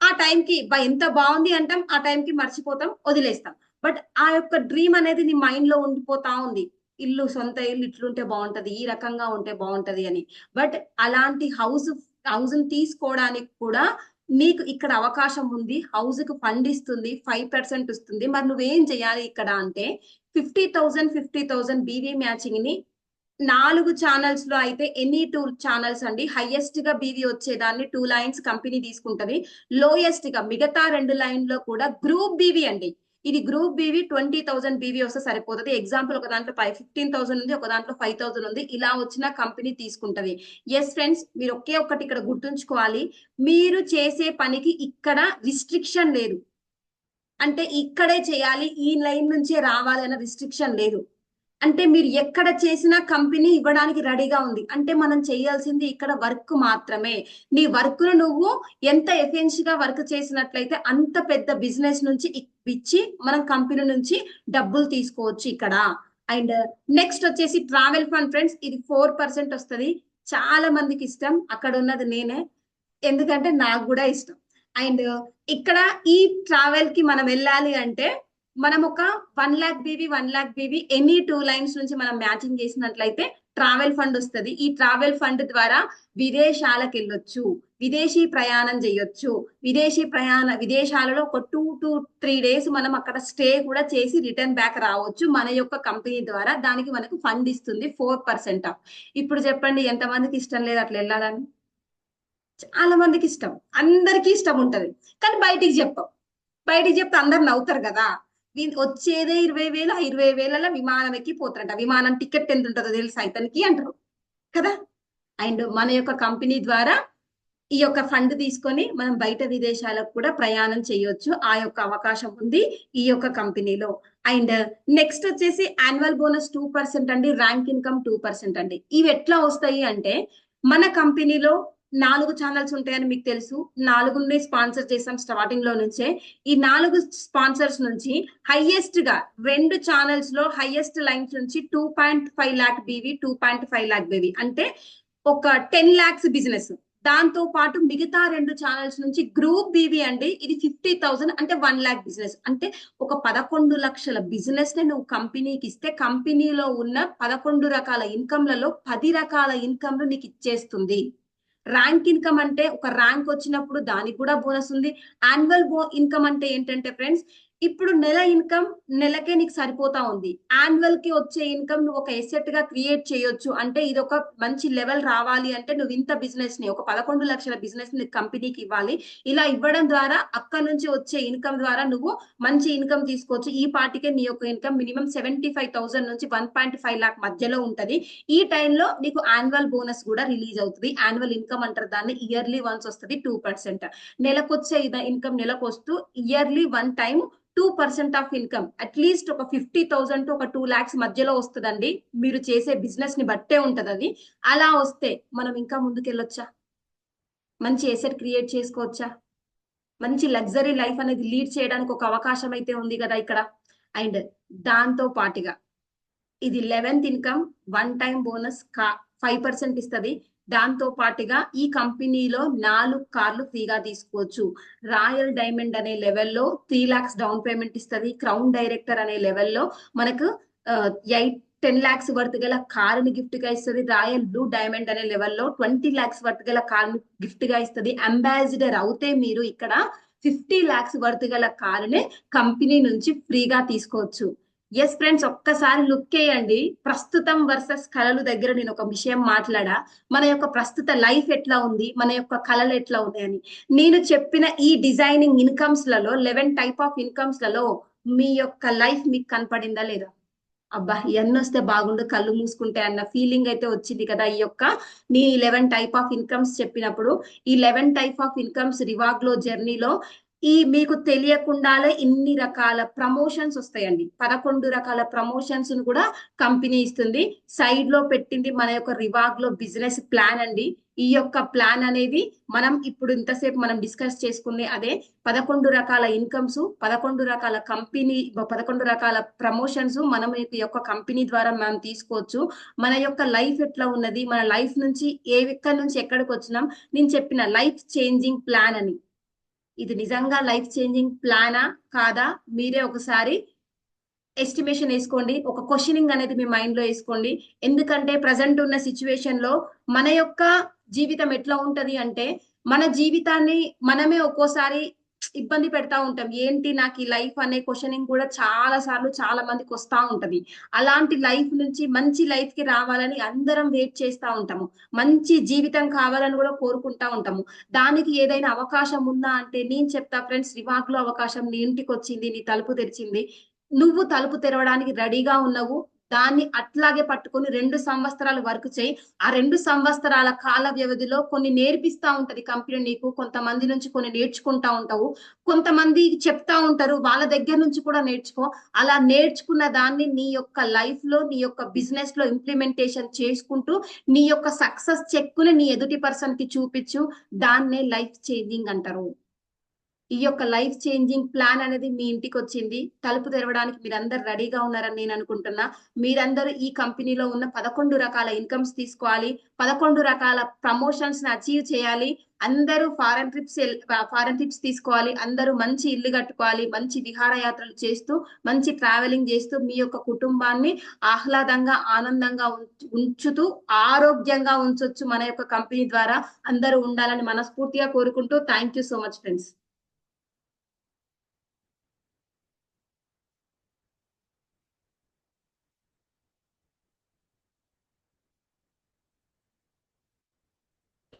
ఆ టైంకి ఎంత బాగుంది అంటాం, ఆ టైంకి మర్చిపోతాం, వదిలేస్తాం. బట్ ఆ యొక్క డ్రీమ్ అనేది నీ మైండ్ లో ఉండిపోతా ఉంది, ఇల్లు, సొంత ఇల్లు ఇట్లుంటే బాగుంటది, ఈ రకంగా ఉంటే బాగుంటది అని. బట్ అలాంటి హౌస్ తీసుకోవడానికి కూడా నీకు ఇక్కడ అవకాశం ఉంది. హౌస్ కు ఫండ్ ఇస్తుంది, 5% ఇస్తుంది. మరి నువ్వేం చేయాలి ఇక్కడ అంటే 50,000 బీవీ మ్యాచింగ్ ని 4 ఛానల్స్ లో అయితే ఎనీ 2 ఛానల్స్ అండి, హైయెస్ట్ గా బీవీ వచ్చేదాన్ని 2 లైన్స్ కంపెనీ తీసుకుంటది. లోయెస్ట్ గా మిగతా 2 లైన్ లో కూడా గ్రూప్ బీవీ అండి, ఇది గ్రూప్ బీవీ 20,000 బీవీ వస్తే సరిపోతుంది. ఎగ్జాంపుల్ ఒక దాంట్లో 15,000 ఉంది, ఒక దాంట్లో 5,000 ఉంది, ఇలా వచ్చిన కంపెనీ తీసుకుంటది. ఎస్ ఫ్రెండ్స్, మీరు ఒకే ఒక్కటి ఇక్కడ గుర్తుంచుకోవాలి, మీరు చేసే పనికి ఇక్కడ రిస్ట్రిక్షన్ లేదు. అంటే ఇక్కడే చేయాలి, ఈ లైన్ నుంచే రావాలి అన్న రిస్ట్రిక్షన్ లేదు. అంటే మీరు ఎక్కడ చేసినా కంపెనీ ఇవ్వడానికి రెడీగా ఉంది. అంటే మనం చేయాల్సింది ఇక్కడ వర్క్ మాత్రమే. నీ వర్క్ ను నువ్వు ఎంత ఎఫిషియెంట్ గా వర్క్ చేసినట్లయితే అంత పెద్ద బిజినెస్ నుంచి ఇచ్చి మనం కంపెనీ నుంచి డబ్బులు తీసుకోవచ్చు ఇక్కడ. అండ్ నెక్స్ట్ వచ్చేసి ట్రావెల్ ఫండ్ ఫ్రెండ్స్, ఇది 4% వస్తుంది. చాలా మందికి ఇష్టం, అక్కడ ఉన్నది నేనే, ఎందుకంటే నాకు కూడా ఇష్టం. అండ్ ఇక్కడ ఈ ట్రావెల్ కి మనం వెళ్ళాలి అంటే మనం ఒక 1 lakh BV ఎనీ 2 లైన్స్ నుంచి మనం మ్యాచింగ్ చేసినట్లయితే ట్రావెల్ ఫండ్ వస్తుంది. ఈ ట్రావెల్ ఫండ్ ద్వారా విదేశాలకు వెళ్ళొచ్చు, విదేశీ ప్రయాణం చేయొచ్చు. విదేశాలలో ఒక 2 to 3 days మనం అక్కడ స్టే కూడా చేసి రిటర్న్ బ్యాక్ రావచ్చు మన యొక్క కంపెనీ ద్వారా. దానికి మనకు ఫండ్ ఇస్తుంది 4% ఆఫ్. ఇప్పుడు చెప్పండి ఎంతమందికి ఇష్టం లేదు అట్లా వెళ్ళాలని? చాలా మందికి ఇష్టం, అందరికీ ఇష్టం ఉంటది. కానీ బయటికి చెప్పం, బయటికి చెప్తే అందరు నవ్వుతారు కదా. వచ్చేదే 20,000, 20,000 విమానం ఎక్కి పోతారంట. విమానం టికెట్ ఎంత ఉంటుందో తెలుసా ఇతనికి అంటారు కదా. అండ్ మన యొక్క కంపెనీ ద్వారా ఈ యొక్క ఫండ్ తీసుకొని మనం బయట విదేశాలకు కూడా ప్రయాణం చేయొచ్చు, ఆ యొక్క అవకాశం ఉంది ఈ యొక్క కంపెనీలో. అండ్ నెక్స్ట్ వచ్చేసి యాన్యువల్ బోనస్ 2% అండి, ర్యాంక్ ఇన్కమ్ 2% అండి. ఇవి ఎట్లా వస్తాయి అంటే మన కంపెనీలో 4 ఛానల్స్ ఉంటాయని మీకు తెలుసు, 4 స్పాన్సర్ చేసాం స్టార్టింగ్ లో నుంచే. ఈ 4 స్పాన్సర్స్ నుంచి హైయెస్ట్ గా 2 ఛానల్స్ లో హైయెస్ట్ లైన్స్ నుంచి 2.5 lakh BV, 2.5 lakh BV అంటే ఒక 10 lakhs బిజినెస్. దాంతో పాటు మిగతా 2 ఛానల్స్ నుంచి గ్రూప్ బీవీ అండి, ఇది 50,000 అంటే 1 lakh బిజినెస్. అంటే ఒక 11 లక్షల బిజినెస్ ని నువ్వు కంపెనీకి ఇస్తే కంపెనీలో ఉన్న 11 రకాల ఇన్కమ్లలో 10 రకాల ఇన్కమ్లు నీకు ఇచ్చేస్తుంది. ర్యాంక్ ఇన్కమ్ అంటే ఒక ర్యాంక్ వచ్చినప్పుడు దానికి కూడా బోనస్ ఉంది. యాన్యువల్ ఇన్కమ్ అంటే ఏంటంటే ఫ్రెండ్స్, ఇప్పుడు నెల ఇన్కమ్ నెలకే నీకు సరిపోతా ఉంది, యాన్యువల్ కి వచ్చే ఇన్కమ్ నువ్వు ఒక ఎసెట్ గా క్రియేట్ చేయొచ్చు. అంటే ఇది ఒక మంచి లెవెల్ రావాలి అంటే నువ్వు ఇంత బిజినెస్ ని, ఒక 11 లక్షల బిజినెస్ ని కంపెనీకి ఇవ్వాలి. ఇలా ఇవ్వడం ద్వారా అక్కడ నుంచి వచ్చే ఇన్కమ్ ద్వారా నువ్వు మంచి ఇన్కమ్ తీసుకోవచ్చు. ఈ పార్టీకే నీ యొక్క ఇన్కమ్ మినిమం 75,000 నుంచి 1.5 lakh మధ్యలో ఉంటది. ఈ టైంలో నీకు యాన్యువల్ బోనస్ కూడా రిలీజ్ అవుతుంది. యాన్యువల్ ఇన్కమ్ అంటారు దాన్ని, ఇయర్లీ వన్స్ వస్తుంది 2%. నెలకొచ్చే ఇన్కమ్ నెలకు వస్తూ yearly 1 time 2% of income at least ఒక 50,000 to ఒక 2 lakhs మధ్యలో వస్తుందండి. మీరు చేసే బిజినెస్ ని బట్టే ఉంటది అది. అలా వస్తే మనం ఇంకా ముందుకెళ్ళొచ్చా, మంచి ఎసెట్ క్రియేట్ చేసుకోవచ్చా, మంచి లగ్జరీ లైఫ్ అనేది లీడ్ చేయడానికి ఒక అవకాశం అయితే ఉంది కదా ఇక్కడ. అండ్ దాంతో పాటుగా ఇది 11th ఇన్కమ్, 1 time బోనస్ 5% ఇస్తుంది. దాంతో పాటుగా ఈ కంపెనీలో 4 కార్లు ఫ్రీగా తీసుకోవచ్చు. రాయల్ డైమండ్ అనే లెవెల్లో 3 lakhs డౌన్ పేమెంట్ ఇస్తుంది. క్రౌన్ డైరెక్టర్ అనే లెవెల్లో మనకు 10 lakhs వర్త్ గల కారుని గిఫ్ట్ గా ఇస్తుంది. రాయల్ బ్లూ డైమండ్ అనే లెవెల్లో 20 lakhs వర్త్ గల కారుని గిఫ్ట్ గా ఇస్తుంది. అంబాసిడర్ అవుతే మీరు ఇక్కడ 50 lakhs వర్త్ గల కారునే కంపెనీ నుంచి ఫ్రీగా తీసుకోవచ్చు. ఎస్ ఫ్రెండ్స్, ఒక్కసారి లుక్ వేయండి. ప్రస్తుతం వర్సెస్ కళలు దగ్గర నేను ఒక విషయం మాట్లాడా. మన యొక్క ప్రస్తుత లైఫ్ ఎట్లా ఉంది, మన యొక్క కళలు ఎట్లా ఉన్నాయని. నేను చెప్పిన ఈ డిజైనింగ్ ఇన్కమ్స్ లలో 11 టైప్ ఆఫ్ ఇన్కమ్స్ లలో మీ యొక్క లైఫ్ మీకు కనపడిందా లేదా? అబ్బా, ఇవన్నీ వస్తే బాగుండు కళ్ళు మూసుకుంటే అన్న ఫీలింగ్ అయితే వచ్చింది కదా ఈ యొక్క నీ 11 టైప్ ఆఫ్ ఇన్కమ్స్ చెప్పినప్పుడు. ఈ 11 టైప్ ఆఫ్ ఇన్కమ్స్ రివాగ్లో జర్నీలో ఈ మీకు తెలియకుండానే ఇన్ని రకాల ప్రమోషన్స్ వస్తాయండి. 11 రకాల ప్రమోషన్స్ ను కూడా కంపెనీ ఇస్తుంది. సైడ్ లో పెట్టింది మన యొక్క రివాగ్లో బిజినెస్ ప్లాన్ అండి. ఈ యొక్క ప్లాన్ అనేది మనం ఇప్పుడు ఇంతసేపు మనం డిస్కస్ చేసుకుంది అదే. 11 రకాల ఇన్కమ్స్, 11 రకాల కంపెనీ, 11 రకాల ప్రమోషన్స్ మనం ఈ యొక్క కంపెనీ ద్వారా మనం తీసుకోవచ్చు. మన యొక్క లైఫ్ ఎట్లా ఉన్నది, మన లైఫ్ నుంచి ఎక్కడి నుంచి ఎక్కడికి వచ్చినాం, నేను చెప్పిన లైఫ్ చేంజింగ్ ప్లాన్ అని. ఇది నిజంగా లైఫ్ చేంజింగ్ ప్లానా కాదా మీరే ఒకసారి ఎస్టిమేషన్ వేసుకోండి. ఒక క్వశ్చనింగ్ అనేది మీ మైండ్ లో వేసుకోండి. ఎందుకంటే ప్రజెంట్ ఉన్న సిచ్యువేషన్ లో మన యొక్క జీవితం ఎట్లా ఉంటది అంటే, మన జీవితాన్ని మనమే ఒక్కోసారి ఇబ్బంది పెడతా ఉంటాం. ఏంటి నాకు ఈ లైఫ్ అనే క్వశ్చనింగ్ కూడా చాలా సార్లు చాలా మందికి వస్తా ఉంటది. అలాంటి లైఫ్ నుంచి మంచి లైఫ్ కి రావాలని అందరం వెయిట్ చేస్తా ఉంటాము. మంచి జీవితం కావాలని కూడా కోరుకుంటా ఉంటాము. దానికి ఏదైనా అవకాశం ఉందా అంటే నేను చెప్తా ఫ్రెండ్స్, రివాక్ లో అవకాశం నీ ఇంటికి వచ్చింది, నీ తలుపు తెరిచింది. నువ్వు తలుపు తెరవడానికి రెడీగా ఉన్నావు. దాన్ని అట్లాగే పట్టుకొని 2 సంవత్సరాలు వర్క్ చేయి. ఆ 2 సంవత్సరాల కాల వ్యవధిలో కొన్ని నేర్పిస్తా ఉంటది కంపెనీ నీకు. కొంతమంది నుంచి కొన్ని నేర్చుకుంటా ఉంటావు. కొంతమంది చెప్తా ఉంటారు, వాళ్ళ దగ్గర నుంచి కూడా నేర్చుకో. అలా నేర్చుకున్న దాన్ని నీ యొక్క లైఫ్ లో, నీ యొక్క బిజినెస్ లో ఇంప్లిమెంటేషన్ చేసుకుంటూ నీ యొక్క సక్సెస్ చెక్కుని నీ ఎదుటి పర్సన్ కి చూపించు. దాన్నే లైఫ్ చేంజింగ్ అంటారు. ఈ యొక్క లైఫ్ చేంజింగ్ ప్లాన్ అనేది మీ ఇంటికి వచ్చింది. తలుపు తెరవడానికి మీరందరు రెడీగా ఉన్నారని నేను అనుకుంటున్నా. మీరందరూ ఈ కంపెనీలో ఉన్న 11 రకాల ఇన్కమ్స్ తీసుకోవాలి. 11 రకాల ప్రమోషన్స్ ని అచీవ్ చేయాలి. అందరూ ఫారెన్ ట్రిప్స్ తీసుకోవాలి. అందరూ మంచి ఇల్లు కట్టుకోవాలి. మంచి విహారయాత్రలు చేస్తూ, మంచి ట్రావెలింగ్ చేస్తూ మీ యొక్క కుటుంబాన్ని ఆహ్లాదంగా, ఆనందంగా ఉంచుతూ ఆరోగ్యంగా ఉంచొచ్చు మన యొక్క కంపెనీ ద్వారా. అందరూ ఉండాలని మనస్ఫూర్తిగా కోరుకుంటూ thank you so much friends.